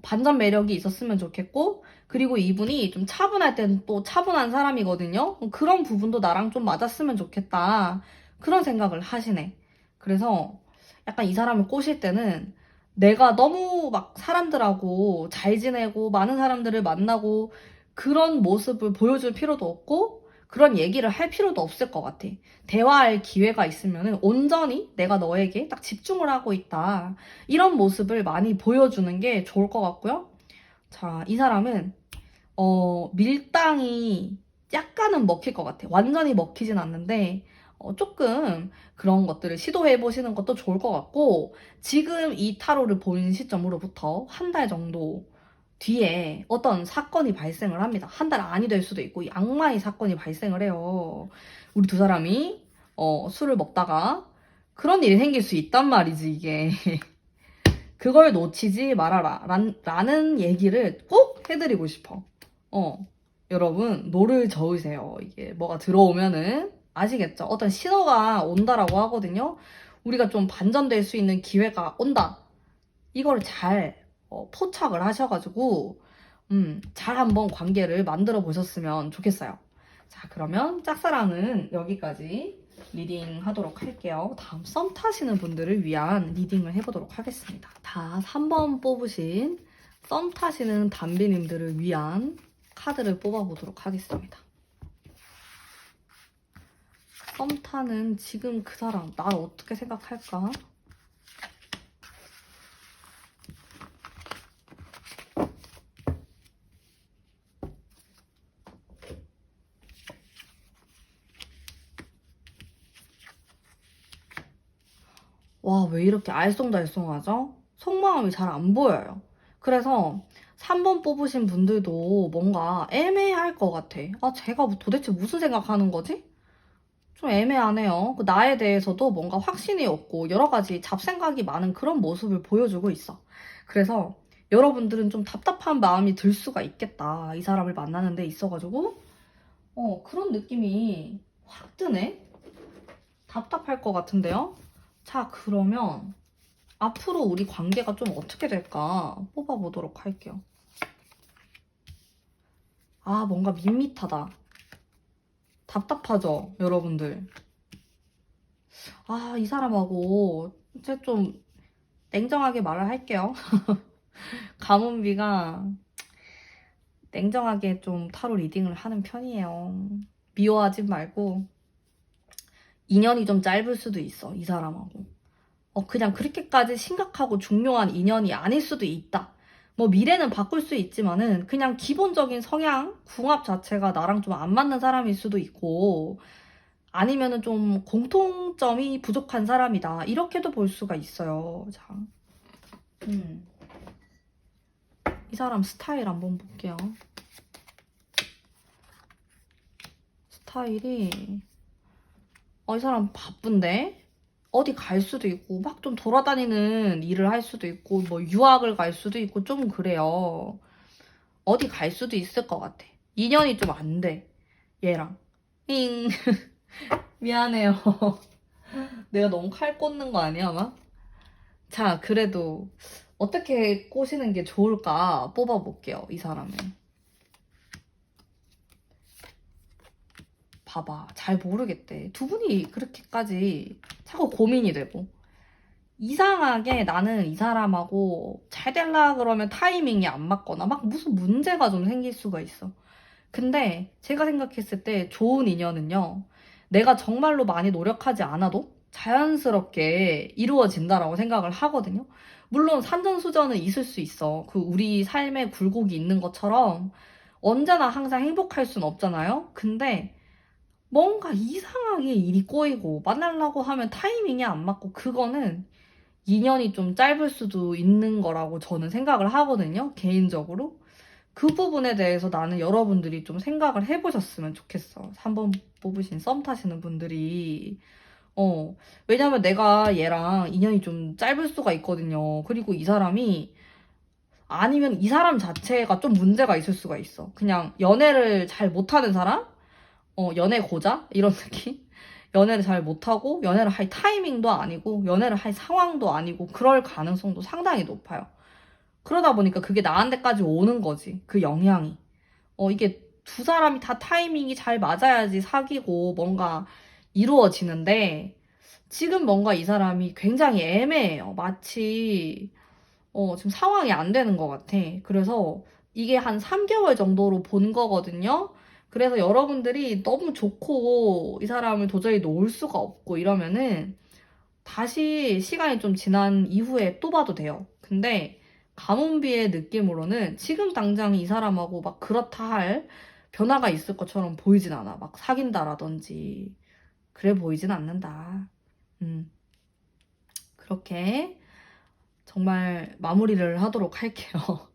S1: 반전 매력이 있었으면 좋겠고 그리고 이분이 좀 차분할 땐 또 차분한 사람이거든요. 그런 부분도 나랑 좀 맞았으면 좋겠다. 그런 생각을 하시네. 그래서 약간 이 사람을 꼬실 때는 내가 너무 막 사람들하고 잘 지내고 많은 사람들을 만나고 그런 모습을 보여줄 필요도 없고 그런 얘기를 할 필요도 없을 것 같아. 대화할 기회가 있으면 온전히 내가 너에게 딱 집중을 하고 있다. 이런 모습을 많이 보여주는 게 좋을 것 같고요. 자, 이 사람은 밀당이 약간은 먹힐 것 같아. 완전히 먹히진 않는데 조금 그런 것들을 시도해 보시는 것도 좋을 것 같고 지금 이 타로를 보는 시점으로부터 한 달 정도 뒤에 어떤 사건이 발생을 합니다. 한 달 안이 될 수도 있고 이 악마의 사건이 발생을 해요. 우리 두 사람이 술을 먹다가 그런 일이 생길 수 있단 말이지 이게. 그걸 놓치지 말아라 라는 얘기를 꼭 해드리고 싶어. 여러분 노를 저으세요. 이게 뭐가 들어오면은 아시겠죠? 어떤 신호가 온다라고 하거든요. 우리가 좀 반전될 수 있는 기회가 온다. 이걸 잘 포착을 하셔가지고 잘 한번 관계를 만들어 보셨으면 좋겠어요. 자, 그러면 짝사랑은 여기까지 리딩 하도록 할게요. 다음 썸 타시는 분들을 위한 리딩을 해보도록 하겠습니다. 다 3번 뽑으신 썸 타시는 담비님들을 위한 카드를 뽑아보도록 하겠습니다. 썸 타는 지금 그 사람 나를 어떻게 생각할까? 와, 왜 이렇게 알쏭달쏭하죠? 속마음이 잘 안 보여요. 그래서 3번 뽑으신 분들도 뭔가 애매할 것 같아. 아, 제가 도대체 무슨 생각하는 거지? 좀 애매하네요. 나에 대해서도 뭔가 확신이 없고 여러 가지 잡생각이 많은 그런 모습을 보여주고 있어. 그래서 여러분들은 좀 답답한 마음이 들 수가 있겠다. 이 사람을 만나는 데 있어가지고. 그런 느낌이 확 드네? 답답할 것 같은데요? 자, 그러면 앞으로 우리 관계가 좀 어떻게 될까 뽑아보도록 할게요. 아, 뭔가 밋밋하다. 답답하죠, 여러분들? 아, 이 사람하고 이제 좀 냉정하게 말을 할게요. 가문비가 냉정하게 좀 타로 리딩을 하는 편이에요. 미워하지 말고 인연이 좀 짧을 수도 있어, 이 사람하고. 그냥 그렇게까지 심각하고 중요한 인연이 아닐 수도 있다. 뭐 미래는 바꿀 수 있지만은 그냥 기본적인 성향, 궁합 자체가 나랑 좀 안 맞는 사람일 수도 있고 아니면은 좀 공통점이 부족한 사람이다. 이렇게도 볼 수가 있어요. 자, 이 사람 스타일 한번 볼게요. 스타일이 이 사람 바쁜데? 어디 갈 수도 있고 막 좀 돌아다니는 일을 할 수도 있고 뭐 유학을 갈 수도 있고 좀 그래요. 어디 갈 수도 있을 것 같아. 인연이 좀 안 돼. 얘랑. 잉. 미안해요. 내가 너무 칼 꽂는 거 아니야, 막? 자, 그래도 어떻게 꼬시는 게 좋을까 뽑아볼게요, 이 사람을. 봐봐. 잘 모르겠대. 두 분이 그렇게까지 자꾸 고민이 되고. 이상하게 나는 이 사람하고 잘 될라 그러면 타이밍이 안 맞거나 막 무슨 문제가 좀 생길 수가 있어. 근데 제가 생각했을 때 좋은 인연은요. 내가 정말로 많이 노력하지 않아도 자연스럽게 이루어진다라고 생각을 하거든요. 물론 산전수전은 있을 수 있어. 우리 삶에 굴곡이 있는 것처럼 언제나 항상 행복할 순 없잖아요. 근데 뭔가 이상하게 일이 꼬이고 만나려고 하면 타이밍이 안 맞고 그거는 인연이 좀 짧을 수도 있는 거라고 저는 생각을 하거든요. 개인적으로. 그 부분에 대해서 나는 여러분들이 좀 생각을 해보셨으면 좋겠어. 3번 뽑으신 썸 타시는 분들이. 왜냐면 내가 얘랑 인연이 좀 짧을 수가 있거든요. 그리고 이 사람이, 아니면 이 사람 자체가 좀 문제가 있을 수가 있어. 그냥 연애를 잘 못하는 사람? 연애 고자? 이런 느낌? 연애를 잘 못하고, 연애를 할 타이밍도 아니고, 연애를 할 상황도 아니고, 그럴 가능성도 상당히 높아요. 그러다 보니까 그게 나한테까지 오는 거지. 그 영향이. 이게 두 사람이 다 타이밍이 잘 맞아야지 사귀고 뭔가 이루어지는데, 지금 뭔가 이 사람이 굉장히 애매해요. 마치, 지금 상황이 안 되는 것 같아. 그래서 이게 한 3개월 정도로 본 거거든요. 그래서 여러분들이 너무 좋고 이 사람을 도저히 놓을 수가 없고 이러면은 다시 시간이 좀 지난 이후에 또 봐도 돼요. 근데 가문비의 느낌으로는 지금 당장 이 사람하고 막 그렇다 할 변화가 있을 것처럼 보이진 않아. 막 사귄다라든지. 그래 보이진 않는다. 그렇게 정말 마무리를 하도록 할게요.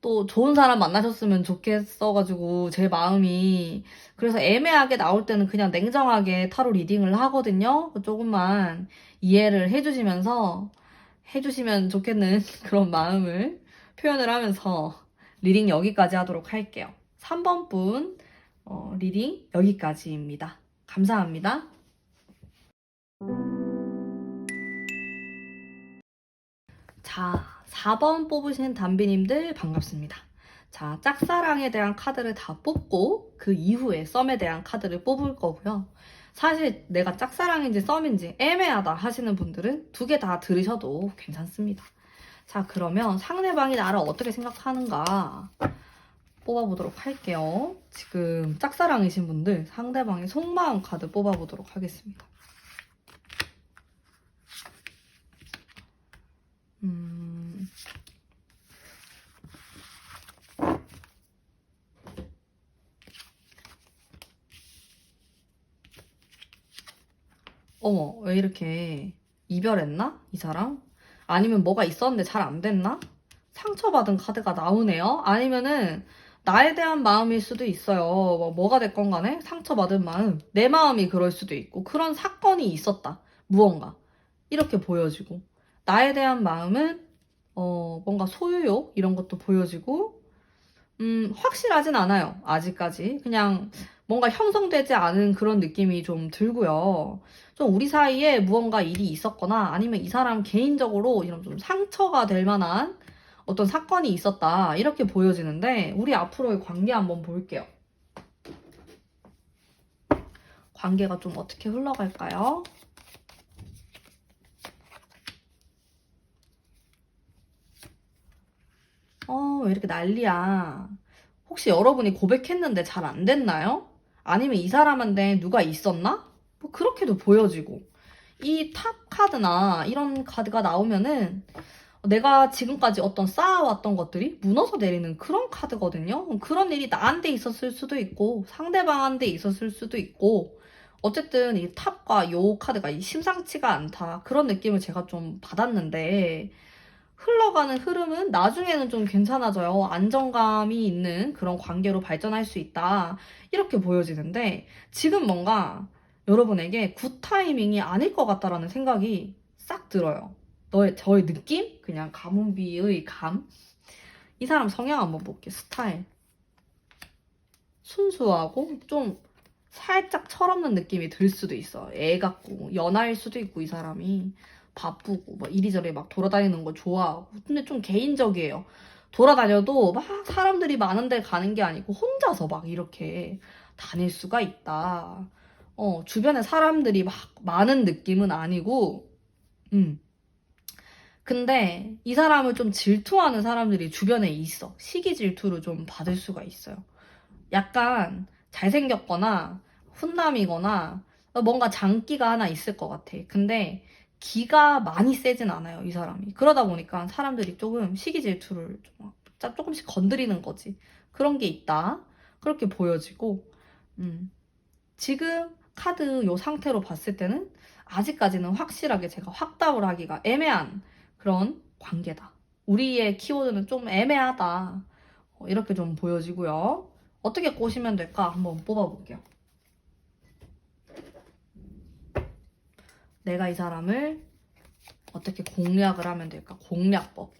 S1: 또 좋은 사람 만나셨으면 좋겠어가지고 제 마음이, 그래서 애매하게 나올 때는 그냥 냉정하게 타로 리딩을 하거든요. 조금만 이해를 해주시면 좋겠는 그런 마음을 표현을 하면서 리딩 여기까지 하도록 할게요. 3번 분 리딩 여기까지입니다. 감사합니다. 자, 4번 뽑으신 담비님들 반갑습니다. 자, 짝사랑에 대한 카드를 다 뽑고 그 이후에 썸에 대한 카드를 뽑을 거고요. 사실 내가 짝사랑인지 썸인지 애매하다 하시는 분들은 두 개 다 들으셔도 괜찮습니다. 자, 그러면 상대방이 나를 어떻게 생각하는가 뽑아보도록 할게요. 지금 짝사랑이신 분들 상대방의 속마음 카드 뽑아보도록 하겠습니다. 어머, 왜 이렇게 이별했나? 이 사람? 아니면 뭐가 있었는데 잘 안 됐나? 상처받은 카드가 나오네요? 아니면은 나에 대한 마음일 수도 있어요. 뭐가 됐건 간에 상처받은 마음. 내 마음이 그럴 수도 있고 그런 사건이 있었다. 무언가. 이렇게 보여지고. 나에 대한 마음은 뭔가 소유욕 이런 것도 보여지고 확실하진 않아요. 아직까지. 그냥 뭔가 형성되지 않은 그런 느낌이 좀 들고요. 좀 우리 사이에 무언가 일이 있었거나 아니면 이 사람 개인적으로 이런 좀 상처가 될 만한 어떤 사건이 있었다. 이렇게 보여지는데 우리 앞으로의 관계 한번 볼게요. 관계가 좀 어떻게 흘러갈까요? 왜 이렇게 난리야. 혹시 여러분이 고백했는데 잘 안 됐나요? 아니면 이 사람한테 누가 있었나? 뭐 그렇게도 보여지고. 이 탑 카드나 이런 카드가 나오면은 내가 지금까지 어떤 쌓아왔던 것들이 무너져 내리는 그런 카드거든요. 그런 일이 나한테 있었을 수도 있고 상대방한테 있었을 수도 있고 어쨌든 이 탑과 요 카드가 심상치가 않다. 그런 느낌을 제가 좀 받았는데 흘러가는 흐름은 나중에는 좀 괜찮아져요. 안정감이 있는 그런 관계로 발전할 수 있다. 이렇게 보여지는데 지금 뭔가 여러분에게 굿 타이밍이 아닐 것 같다라는 생각이 싹 들어요. 저의 느낌? 그냥 가문비의 감? 이 사람 성향 한번 볼게요. 스타일. 순수하고 좀 살짝 철없는 느낌이 들 수도 있어. 애 같고 연하일 수도 있고 이 사람이 바쁘고 막 이리저리 막 돌아다니는 거 좋아하고 근데 좀 개인적이에요. 돌아다녀도 막 사람들이 많은데 가는 게 아니고 혼자서 막 이렇게 다닐 수가 있다. 주변에 사람들이 막 많은 느낌은 아니고 근데 이 사람을 좀 질투하는 사람들이 주변에 있어. 시기 질투를 좀 받을 수가 있어요. 약간 잘생겼거나 훈남이거나 뭔가 장기가 하나 있을 것 같아. 근데 기가 많이 세진 않아요, 이 사람이. 그러다 보니까 사람들이 조금 시기 질투를 조금씩 건드리는 거지. 그런 게 있다. 그렇게 보여지고, 지금 카드 요 상태로 봤을 때는 아직까지는 확실하게 제가 확답을 하기가 애매한 그런 관계다. 우리의 키워드는 좀 애매하다. 이렇게 좀 보여지고요. 어떻게 꼬시면 될까? 한번 뽑아볼게요. 내가 이 사람을 어떻게 공략을 하면 될까? 공략법.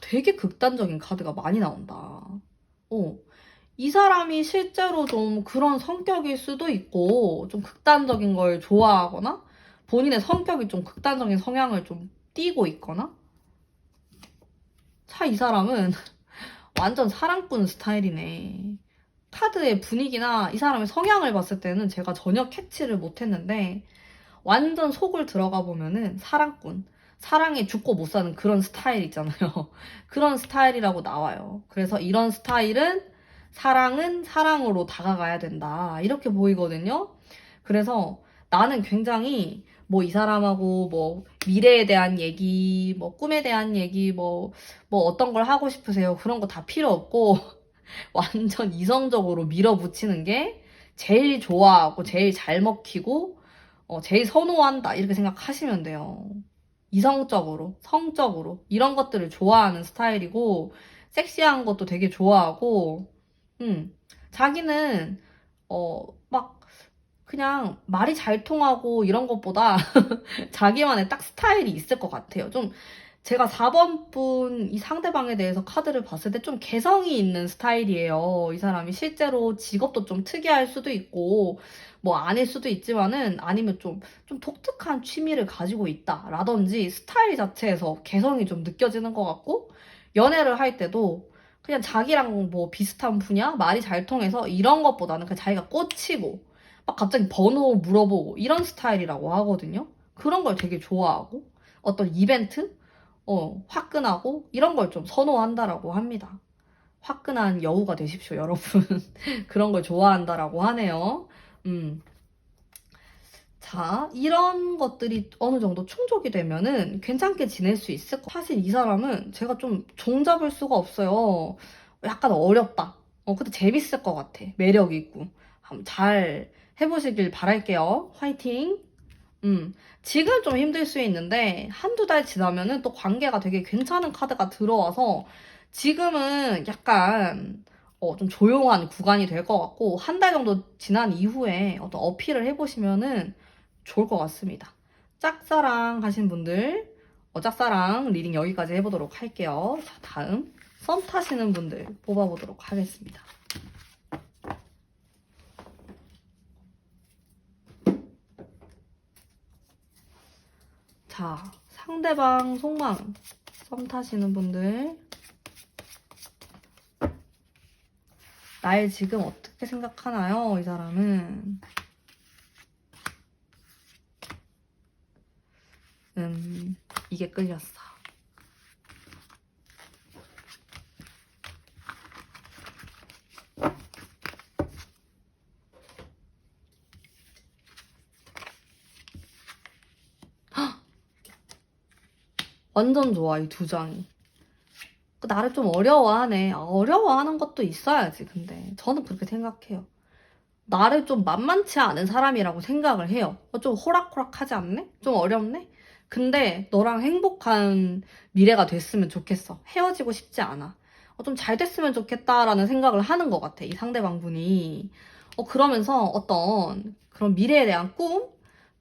S1: 되게 극단적인 카드가 많이 나온다. 이 사람이 실제로 좀 그런 성격일 수도 있고, 좀 극단적인 걸 좋아하거나, 본인의 성격이 좀 극단적인 성향을 좀 띠고 있거나, 이 사람은 완전 사랑꾼 스타일이네. 카드의 분위기나 이 사람의 성향을 봤을 때는 제가 전혀 캐치를 못했는데, 완전 속을 들어가 보면은 사랑꾼. 사랑에 죽고 못 사는 그런 스타일 있잖아요. 그런 스타일이라고 나와요. 그래서 이런 스타일은 사랑은 사랑으로 다가가야 된다. 이렇게 보이거든요. 그래서 나는 굉장히 뭐 이 사람하고 뭐 미래에 대한 얘기, 뭐 꿈에 대한 얘기, 뭐 어떤 걸 하고 싶으세요. 그런 거 다 필요 없고 완전 이성적으로 밀어붙이는 게 제일 좋아하고 제일 잘 먹히고 제일 선호한다 이렇게 생각하시면 돼요. 이성적으로, 성적으로 이런 것들을 좋아하는 스타일이고 섹시한 것도 되게 좋아하고 자기는 막 그냥 말이 잘 통하고 이런 것보다 자기만의 딱 스타일이 있을 것 같아요. 좀 제가 4번 분 이 상대방에 대해서 카드를 봤을 때 좀 개성이 있는 스타일이에요. 이 사람이 실제로 직업도 좀 특이할 수도 있고 뭐 아닐 수도 있지만은 아니면 좀 독특한 취미를 가지고 있다 라든지 스타일 자체에서 개성이 좀 느껴지는 것 같고 연애를 할 때도 그냥 자기랑 뭐 비슷한 분야 말이 잘 통해서 이런 것보다는 그냥 자기가 꽂히고 막 갑자기 번호 물어보고 이런 스타일이라고 하거든요. 그런 걸 되게 좋아하고 어떤 이벤트 화끈하고 이런 걸 좀 선호한다라고 합니다. 화끈한 여우가 되십시오, 여러분. 그런 걸 좋아한다라고 하네요. 음. 자, 이런 것들이 어느 정도 충족이 되면은 괜찮게 지낼 수 있을 것. 사실 이 사람은 제가 좀 종잡을 수가 없어요. 약간 어렵다. 근데 재밌을 것 같아. 매력 있고. 한번 잘 해보시길 바랄게요. 화이팅! 지금 좀 힘들 수 있는데 한두 달 지나면은 또 관계가 되게 괜찮은 카드가 들어와서 지금은 약간 좀 조용한 구간이 될 것 같고 한 달 정도 지난 이후에 어떤 어필을 해보시면은 좋을 것 같습니다. 짝사랑 하신 분들 짝사랑 리딩 여기까지 해보도록 할게요. 자, 다음 썸 타시는 분들 뽑아보도록 하겠습니다. 자, 상대방 속마음 썸 타시는 분들 날 지금 어떻게 생각하나요? 이 사람은 이게 끌렸어. 완전 좋아, 이 두 장이. 나를 좀 어려워하네. 어려워하는 것도 있어야지, 근데. 저는 그렇게 생각해요. 나를 좀 만만치 않은 사람이라고 생각을 해요. 좀 호락호락하지 않네? 좀 어렵네? 근데 너랑 행복한 미래가 됐으면 좋겠어. 헤어지고 싶지 않아. 좀 잘 됐으면 좋겠다라는 생각을 하는 것 같아, 이 상대방분이. 그러면서 어떤 그런 미래에 대한 꿈?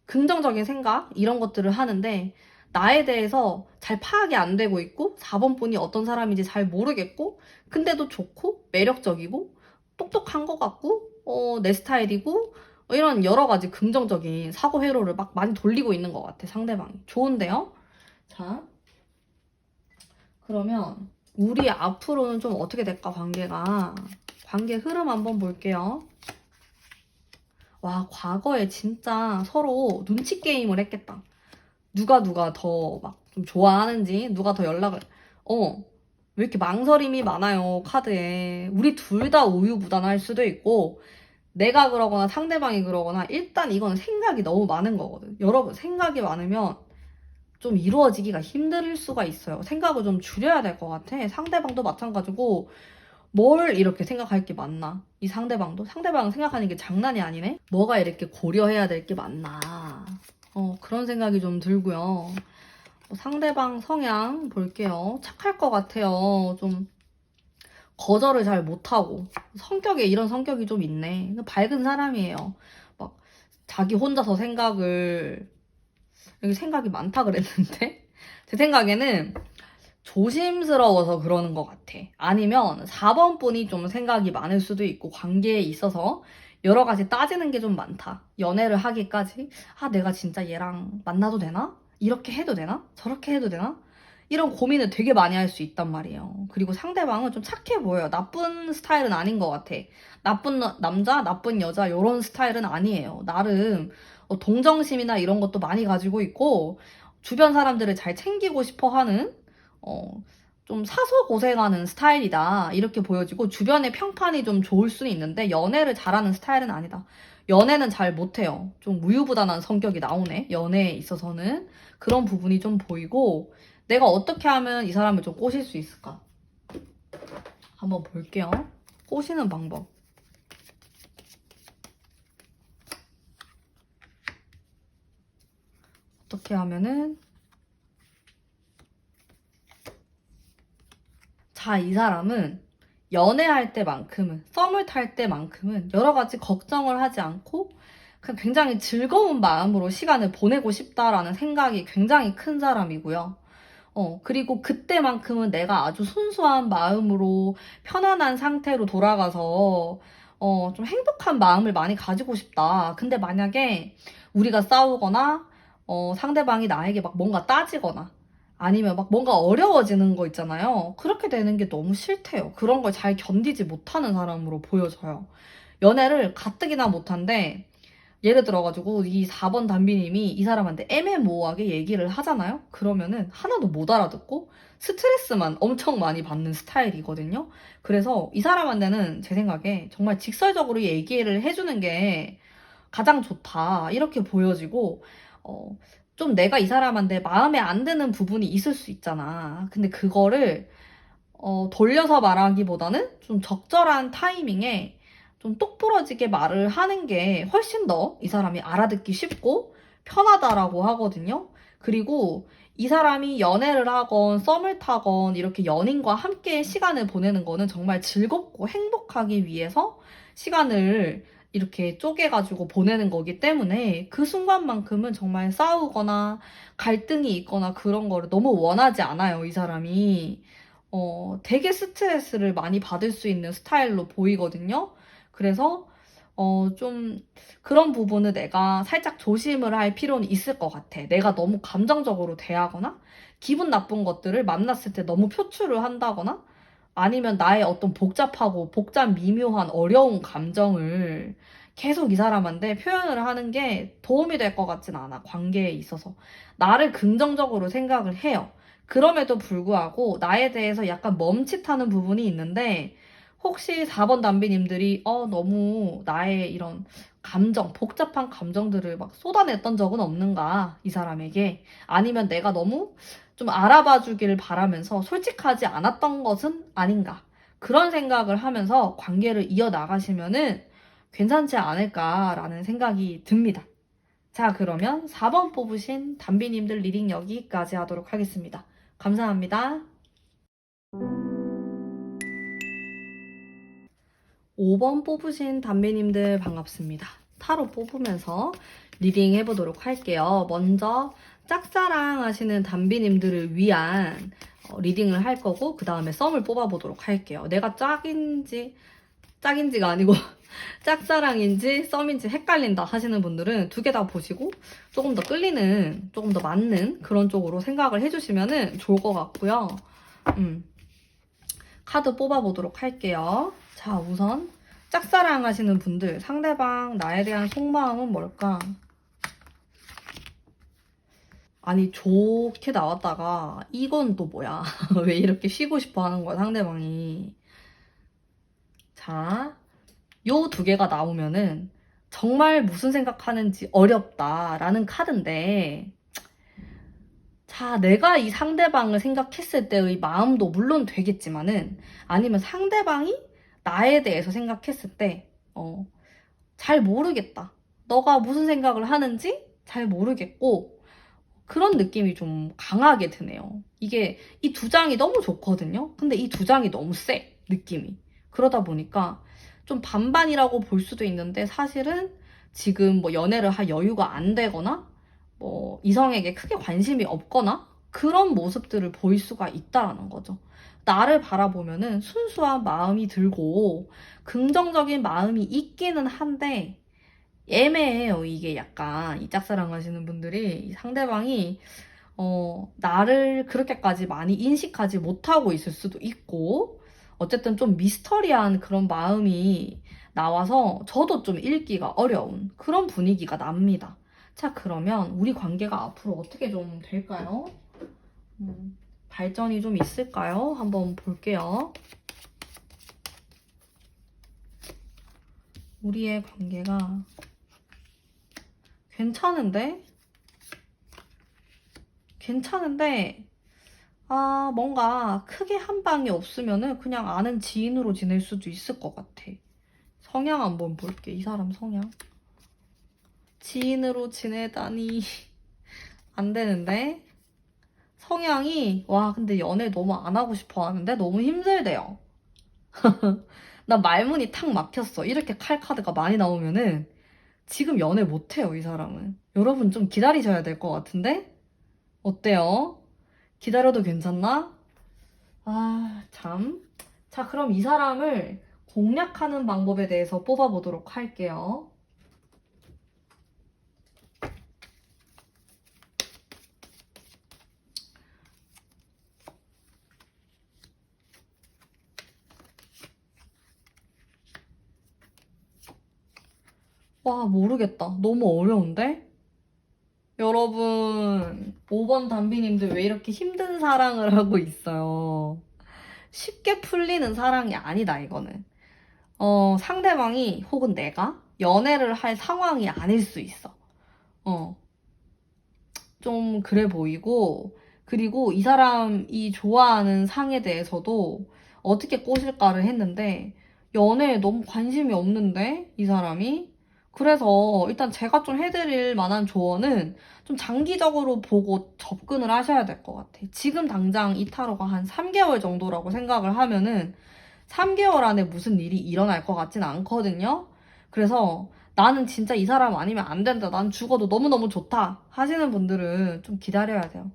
S1: 긍정적인 생각? 이런 것들을 하는데, 나에 대해서 잘 파악이 안 되고 있고, 4번 분이 어떤 사람인지 잘 모르겠고, 근데도 좋고, 매력적이고, 똑똑한 것 같고, 내 스타일이고, 이런 여러 가지 긍정적인 사고 회로를 막 많이 돌리고 있는 것 같아, 상대방이. 좋은데요? 자, 그러면 우리 앞으로는 좀 어떻게 될까, 관계가. 관계 흐름 한번 볼게요. 와, 과거에 진짜 서로 눈치 게임을 했겠다. 누가 더 막 좀 좋아하는지, 누가 더 연락을, 왜 이렇게 망설임이 많아요, 카드에. 우리 둘 다 우유부단할 수도 있고, 내가 그러거나 상대방이 그러거나, 일단 이건 생각이 너무 많은 거거든. 여러분, 생각이 많으면 좀 이루어지기가 힘들 수가 있어요. 생각을 좀 줄여야 될 것 같아. 상대방도 마찬가지고, 뭘 이렇게 생각할 게 많나? 이 상대방도? 상대방 생각하는 게 장난이 아니네? 뭐가 이렇게 고려해야 될 게 많나? 그런 생각이 좀 들고요. 상대방 성향 볼게요. 착할 것 같아요. 좀 거절을 잘 못하고 성격에 이런 성격이 좀 있네. 밝은 사람이에요. 막 자기 혼자서 여기 생각이 많다 그랬는데 제 생각에는 조심스러워서 그러는 것 같아. 아니면 4번 분이 좀 생각이 많을 수도 있고 관계에 있어서 여러 가지 따지는 게 좀 많다. 연애를 하기까지 내가 진짜 얘랑 만나도 되나? 이렇게 해도 되나? 저렇게 해도 되나? 이런 고민을 되게 많이 할 수 있단 말이에요. 그리고 상대방은 좀 착해 보여요. 나쁜 스타일은 아닌 것 같아. 나쁜 남자, 나쁜 여자 이런 스타일은 아니에요. 나름 동정심이나 이런 것도 많이 가지고 있고 주변 사람들을 잘 챙기고 싶어 하는 어, 좀 사서 고생하는 스타일이다. 이렇게 보여지고 주변의 평판이 좀 좋을 수는 있는데 연애를 잘하는 스타일은 아니다. 연애는 잘 못해요. 좀 우유부단한 성격이 나오네. 연애에 있어서는. 그런 부분이 좀 보이고 내가 어떻게 하면 이 사람을 좀 꼬실 수 있을까? 한번 볼게요. 꼬시는 방법. 어떻게 하면은 이 사람은 연애할 때만큼은, 썸을 탈 때만큼은 여러 가지 걱정을 하지 않고 그냥 굉장히 즐거운 마음으로 시간을 보내고 싶다라는 생각이 굉장히 큰 사람이고요. 그리고 그때만큼은 내가 아주 순수한 마음으로 편안한 상태로 돌아가서 좀 행복한 마음을 많이 가지고 싶다. 근데 만약에 우리가 싸우거나 상대방이 나에게 막 뭔가 따지거나 아니면 막 뭔가 어려워지는 거 있잖아요. 그렇게 되는 게 너무 싫대요. 그런 걸 잘 견디지 못하는 사람으로 보여져요. 연애를 가뜩이나 못한데 예를 들어가지고 이 4번 담비님이 이 사람한테 애매모호하게 얘기를 하잖아요? 그러면은 하나도 못 알아듣고 스트레스만 엄청 많이 받는 스타일이거든요. 그래서 이 사람한테는 제 생각에 정말 직설적으로 얘기를 해주는 게 가장 좋다. 이렇게 보여지고, 좀 내가 이 사람한테 마음에 안 드는 부분이 있을 수 있잖아. 근데 그거를 돌려서 말하기보다는 좀 적절한 타이밍에 좀 똑부러지게 말을 하는 게 훨씬 더 이 사람이 알아듣기 쉽고 편하다라고 하거든요. 그리고 이 사람이 연애를 하건 썸을 타건 이렇게 연인과 함께 시간을 보내는 거는 정말 즐겁고 행복하기 위해서 시간을 이렇게 쪼개가지고 보내는 거기 때문에 그 순간만큼은 정말 싸우거나 갈등이 있거나 그런 거를 너무 원하지 않아요, 이 사람이. 되게 스트레스를 많이 받을 수 있는 스타일로 보이거든요. 그래서, 좀, 그런 부분을 내가 살짝 조심을 할 필요는 있을 것 같아. 내가 너무 감정적으로 대하거나, 기분 나쁜 것들을 만났을 때 너무 표출을 한다거나, 아니면 나의 어떤 복잡하고 복잡 미묘한 어려운 감정을 계속 이 사람한테 표현을 하는 게 도움이 될 것 같진 않아. 관계에 있어서. 나를 긍정적으로 생각을 해요. 그럼에도 불구하고 나에 대해서 약간 멈칫하는 부분이 있는데 혹시 4번 담비님들이 너무 나의 이런 감정, 복잡한 감정들을 막 쏟아냈던 적은 없는가, 이 사람에게. 아니면 내가 너무 좀 알아봐 주기를 바라면서 솔직하지 않았던 것은 아닌가. 그런 생각을 하면서 관계를 이어나가시면은 괜찮지 않을까라는 생각이 듭니다. 자, 그러면 4번 뽑으신 담비님들 리딩 여기까지 하도록 하겠습니다. 감사합니다. 5번 뽑으신 담비님들 반갑습니다. 타로 뽑으면서 리딩 해보도록 할게요. 먼저 짝사랑 하시는 담비님들을 위한 리딩을 할 거고 그 다음에 썸을 뽑아보도록 할게요. 내가 짝인지가 아니고 짝사랑인지 썸인지 헷갈린다 하시는 분들은 두 개 다 보시고 조금 더 끌리는, 조금 더 맞는 그런 쪽으로 생각을 해주시면 좋을 것 같고요. 카드 뽑아보도록 할게요. 자, 우선 짝사랑 하시는 분들, 상대방 나에 대한 속마음은 뭘까? 아니, 좋게 나왔다가 이건 또 뭐야? 왜 이렇게 쉬고 싶어 하는 거야, 상대방이. 자, 요 두 개가 나오면은 정말 무슨 생각하는지 어렵다라는 카드인데, 자, 내가 이 상대방을 생각했을 때의 마음도 물론 되겠지만은, 아니면 상대방이 나에 대해서 생각했을 때, 잘 모르겠다. 너가 무슨 생각을 하는지 잘 모르겠고, 그런 느낌이 좀 강하게 드네요. 이게 이 두 장이 너무 좋거든요. 근데 이 두 장이 너무 세, 느낌이. 그러다 보니까 좀 반반이라고 볼 수도 있는데 사실은 지금 뭐 연애를 할 여유가 안 되거나 뭐 이성에게 크게 관심이 없거나 그런 모습들을 보일 수가 있다라는 거죠. 나를 바라보면은 순수한 마음이 들고 긍정적인 마음이 있기는 한데 애매해요. 이게 약간 이 짝사랑 하시는 분들이 상대방이 나를 그렇게까지 많이 인식하지 못하고 있을 수도 있고 어쨌든 좀 미스터리한 그런 마음이 나와서 저도 좀 읽기가 어려운 그런 분위기가 납니다. 자, 그러면 우리 관계가 앞으로 어떻게 좀 될까요? 발전이 좀 있을까요? 한번 볼게요. 우리의 관계가 괜찮은데? 뭔가 크게 한 방이 없으면은 그냥 아는 지인으로 지낼 수도 있을 것 같아. 성향 한번 볼게. 이 사람 성향. 지인으로 지내다니. 안 되는데? 성향이, 와, 근데 연애 너무 안 하고 싶어 하는데 너무 힘들대요. 나 말문이 탁 막혔어. 이렇게 칼 카드가 많이 나오면은 지금 연애 못 해요, 이 사람은. 여러분 좀 기다리셔야 될 것 같은데? 어때요? 기다려도 괜찮나? 아, 참. 자, 그럼 이 사람을 공략하는 방법에 대해서 뽑아보도록 할게요. 와, 모르겠다. 너무 어려운데? 여러분, 5번 담비님들 왜 이렇게 힘든 사랑을 하고 있어요? 쉽게 풀리는 사랑이 아니다, 이거는. 상대방이 혹은 내가 연애를 할 상황이 아닐 수 있어. 어, 좀 그래 보이고, 그리고 이 사람이 좋아하는 상에 대해서도 어떻게 꼬실까를 했는데, 연애에 너무 관심이 없는데, 이 사람이? 그래서 일단 제가 좀 해드릴 만한 조언은 좀 장기적으로 보고 접근을 하셔야 될 것 같아. 지금 당장 이 타로가 한 3개월 정도라고 생각을 하면은 3개월 안에 무슨 일이 일어날 것 같진 않거든요. 그래서 나는 진짜 이 사람 아니면 안 된다. 난 죽어도 너무너무 좋다. 하시는 분들은 좀 기다려야 돼요.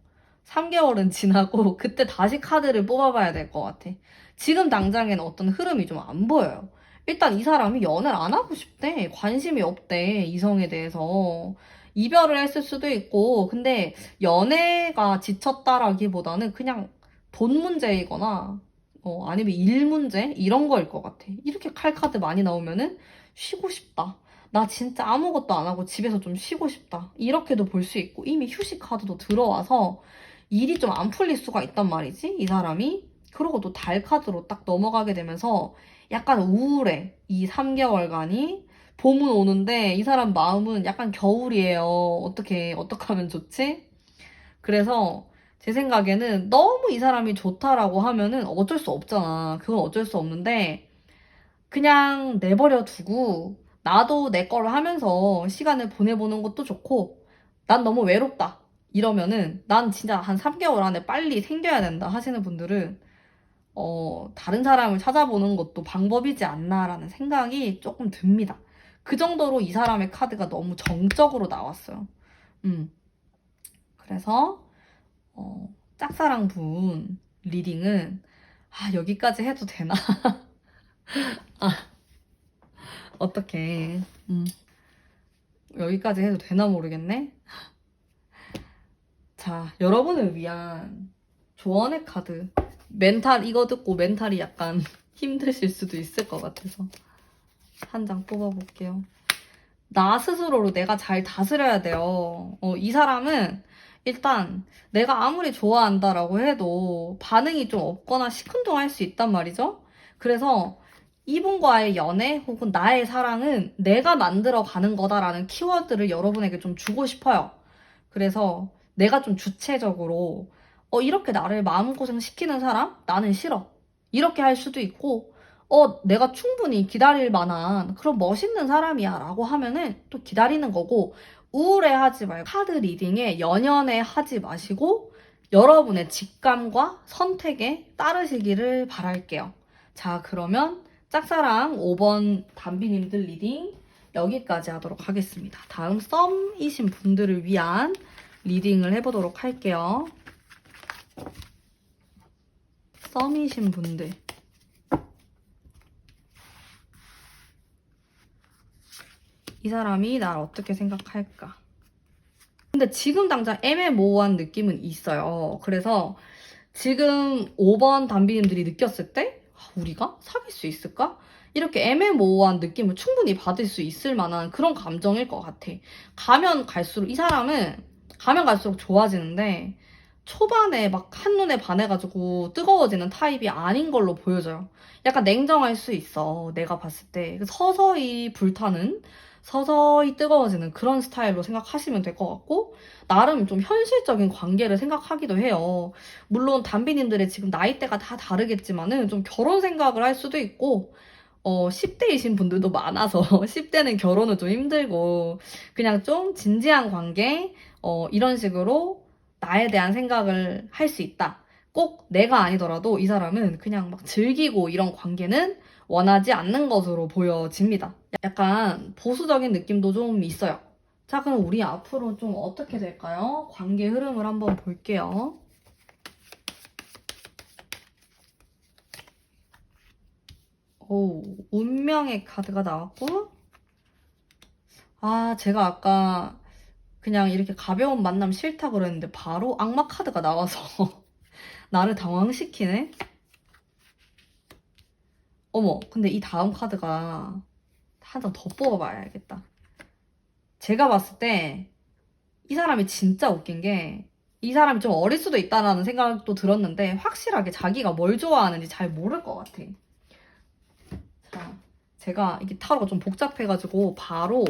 S1: 3개월은 지나고 그때 다시 카드를 뽑아봐야 될 것 같아. 지금 당장에는 어떤 흐름이 좀 안 보여요. 일단 이 사람이 연애를 안 하고 싶대. 관심이 없대. 이성에 대해서. 이별을 했을 수도 있고, 근데 연애가 지쳤다라기보다는 그냥 돈 문제이거나, 아니면 일 문제? 이런 거일 것 같아. 이렇게 칼카드 많이 나오면은 쉬고 싶다. 나 진짜 아무것도 안 하고 집에서 좀 쉬고 싶다. 이렇게도 볼 수 있고, 이미 휴식 카드도 들어와서 일이 좀 안 풀릴 수가 있단 말이지, 이 사람이. 그러고 또 달 카드로 딱 넘어가게 되면서 약간 우울해. 이 3개월간이. 봄은 오는데 이 사람 마음은 약간 겨울이에요. 어떻게 하면 좋지? 그래서 제 생각에는 너무 이 사람이 좋다라고 하면은 어쩔 수 없잖아. 그건 어쩔 수 없는데 그냥 내버려 두고 나도 내 거를 하면서 시간을 보내보는 것도 좋고 난 너무 외롭다. 이러면은 난 진짜 한 3개월 안에 빨리 생겨야 된다 하시는 분들은 다른 사람을 찾아보는 것도 방법이지 않나라는 생각이 조금 듭니다. 그 정도로 이 사람의 카드가 너무 정적으로 나왔어요. 그래서 짝사랑 분 리딩은 여기까지 해도 되나? 어떡해. 여기까지 해도 되나 모르겠네. 자, 여러분을 위한 조언의 카드. 이거 듣고 멘탈이 약간 힘드실 수도 있을 것 같아서 한 장 뽑아볼게요. 나 스스로로 내가 잘 다스려야 돼요. 이 사람은 일단 내가 아무리 좋아한다라고 해도 반응이 좀 없거나 시큰둥할 수 있단 말이죠. 그래서 이분과의 연애 혹은 나의 사랑은 내가 만들어 가는 거다라는 키워드를 여러분에게 좀 주고 싶어요. 그래서 내가 좀 주체적으로 이렇게 나를 마음고생 시키는 사람? 나는 싫어. 이렇게 할 수도 있고 내가 충분히 기다릴 만한 그런 멋있는 사람이야 라고 하면은 또 기다리는 거고 우울해하지 말고 카드 리딩에 연연해 하지 마시고 여러분의 직감과 선택에 따르시기를 바랄게요. 자, 그러면 짝사랑 5번 담비님들 리딩 여기까지 하도록 하겠습니다. 다음 썸이신 분들을 위한 리딩을 해보도록 할게요. 썸이신 분들. 이 사람이 날 어떻게 생각할까? 근데 지금 당장 애매모호한 느낌은 있어요. 그래서 지금 5번 담비님들이 느꼈을 때 우리가 사귈 수 있을까? 이렇게 애매모호한 느낌을 충분히 받을 수 있을 만한 그런 감정일 것 같아. 가면 갈수록 이 사람은 가면 갈수록 좋아지는데 초반에 막 한눈에 반해가지고 뜨거워지는 타입이 아닌 걸로 보여져요. 약간 냉정할 수 있어. 내가 봤을 때. 서서히 불타는 서서히 뜨거워지는 그런 스타일로 생각하시면 될 것 같고 나름 좀 현실적인 관계를 생각하기도 해요. 물론 담비님들의 지금 나이대가 다 다르겠지만은 좀 결혼 생각을 할 수도 있고 10대이신 분들도 많아서 10대는 결혼은 좀 힘들고 그냥 좀 진지한 관계 이런 식으로 나에 대한 생각을 할 수 있다. 꼭 내가 아니더라도 이 사람은 그냥 막 즐기고 이런 관계는 원하지 않는 것으로 보여집니다. 약간 보수적인 느낌도 좀 있어요. 자, 그럼 우리 앞으로 좀 어떻게 될까요? 관계 흐름을 한번 볼게요. 오, 운명의 카드가 나왔고, 제가 아까 그냥 이렇게 가벼운 만남 싫다 그랬는데 바로 악마 카드가 나와서 나를 당황시키네? 어머, 근데 이 다음 카드가 한 장 더 뽑아봐야겠다. 제가 봤을 때 이 사람이 진짜 웃긴 게 이 사람이 좀 어릴 수도 있다라는 생각도 들었는데 확실하게 자기가 뭘 좋아하는지 잘 모를 것 같아. 자, 제가 이게 타로가 좀 복잡해가지고 바로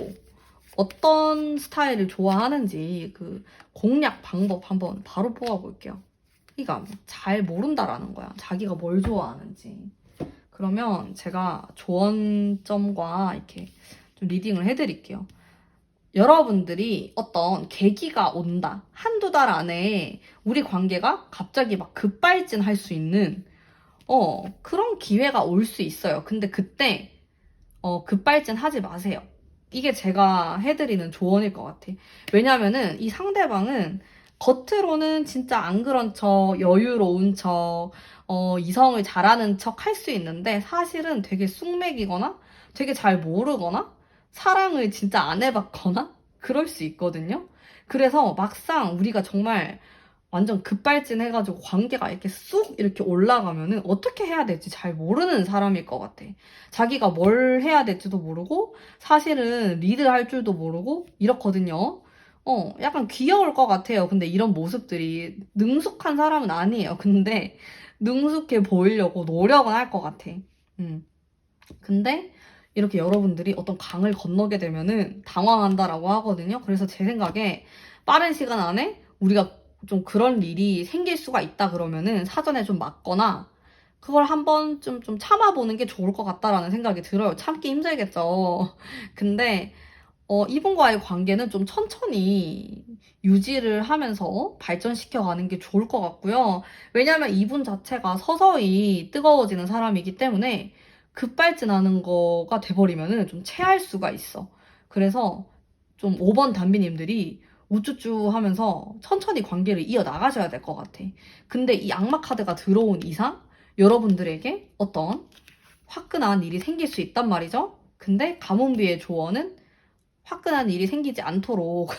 S1: 어떤 스타일을 좋아하는지 그 공략 방법 한번 바로 뽑아볼게요. 그러니까 잘 모른다라는 거야. 자기가 뭘 좋아하는지. 그러면 제가 조언점과 이렇게 좀 리딩을 해드릴게요. 여러분들이 어떤 계기가 온다. 한두 달 안에 우리 관계가 갑자기 막 급발진할 수 있는 그런 기회가 올 수 있어요. 근데 그때 급발진하지 마세요. 이게 제가 해드리는 조언일 것 같아. 왜냐면은 이 상대방은 겉으로는 진짜 안 그런 척, 여유로운 척, 이성을 잘하는 척 할 수 있는데 사실은 되게 쑥맥이거나 되게 잘 모르거나 사랑을 진짜 안 해봤거나 그럴 수 있거든요. 그래서 막상 우리가 정말 완전 급발진해가지고 관계가 이렇게 쑥 이렇게 올라가면은 어떻게 해야 될지 잘 모르는 사람일 것 같아. 자기가 뭘 해야 될지도 모르고 사실은 리드할 줄도 모르고 이렇거든요. 약간 귀여울 것 같아요. 근데 이런 모습들이 능숙한 사람은 아니에요. 근데 능숙해 보이려고 노력은 할 것 같아. 근데 이렇게 여러분들이 어떤 강을 건너게 되면은 당황한다라고 하거든요. 그래서 제 생각에 빠른 시간 안에 우리가 좀 그런 일이 생길 수가 있다 그러면은 사전에 좀 막거나 그걸 한번 좀 참아보는 게 좋을 것 같다라는 생각이 들어요. 참기 힘들겠죠. 근데 이분과의 관계는 좀 천천히 유지를 하면서 발전시켜 가는 게 좋을 것 같고요. 왜냐면 이분 자체가 서서히 뜨거워지는 사람이기 때문에 급발진하는 거가 돼버리면은 좀 체할 수가 있어. 그래서 좀 5번 담비님들이 우쭈쭈 하면서 천천히 관계를 이어나가셔야 될 것 같아. 근데 이 악마 카드가 들어온 이상 여러분들에게 어떤 화끈한 일이 생길 수 있단 말이죠. 근데 가문비의 조언은 화끈한 일이 생기지 않도록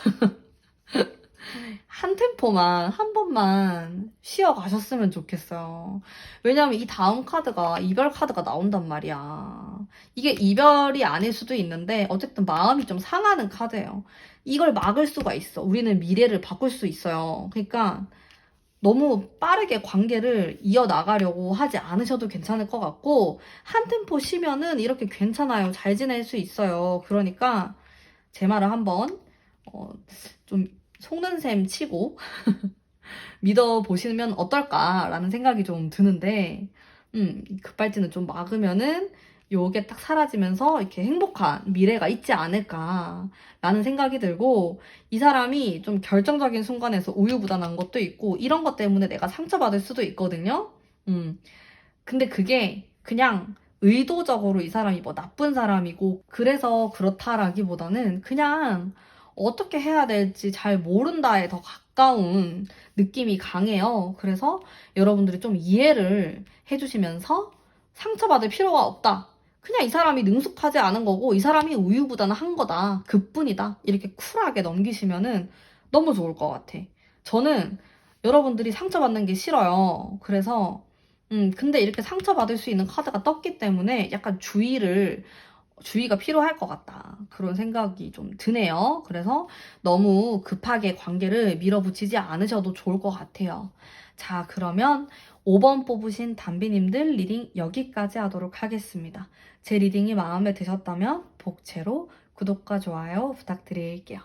S1: 한 템포만 한 번만 쉬어가셨으면 좋겠어요. 왜냐면 이 다음 카드가 이별 카드가 나온단 말이야. 이게 이별이 아닐 수도 있는데 어쨌든 마음이 좀 상하는 카드예요. 이걸 막을 수가 있어. 우리는 미래를 바꿀 수 있어요. 그러니까 너무 빠르게 관계를 이어나가려고 하지 않으셔도 괜찮을 것 같고 한 템포 쉬면은 이렇게 괜찮아요. 잘 지낼 수 있어요. 그러니까 제 말을 한번 좀 속는 셈 치고 믿어보시면 어떨까라는 생각이 좀 드는데 급발진을 좀 막으면은 요게 딱 사라지면서 이렇게 행복한 미래가 있지 않을까라는 생각이 들고, 이 사람이 좀 결정적인 순간에서 우유부단한 것도 있고 이런 것 때문에 내가 상처받을 수도 있거든요. 근데 그게 그냥 의도적으로 이 사람이 뭐 나쁜 사람이고 그래서 그렇다라기보다는 그냥 어떻게 해야 될지 잘 모른다에 더 가까운 느낌이 강해요. 그래서 여러분들이 좀 이해를 해주시면서 상처받을 필요가 없다. 그냥 이 사람이 능숙하지 않은 거고 이 사람이 우유부단한 거다. 그뿐이다. 이렇게 쿨하게 넘기시면은 너무 좋을 것 같아. 저는 여러분들이 상처받는 게 싫어요. 그래서 근데 이렇게 상처받을 수 있는 카드가 떴기 때문에 약간 주의가 필요할 것 같다. 그런 생각이 좀 드네요. 그래서 너무 급하게 관계를 밀어붙이지 않으셔도 좋을 것 같아요. 자, 그러면 5번 뽑으신 담비님들 리딩 여기까지 하도록 하겠습니다. 제 리딩이 마음에 드셨다면 복채로 구독과 좋아요 부탁드릴게요.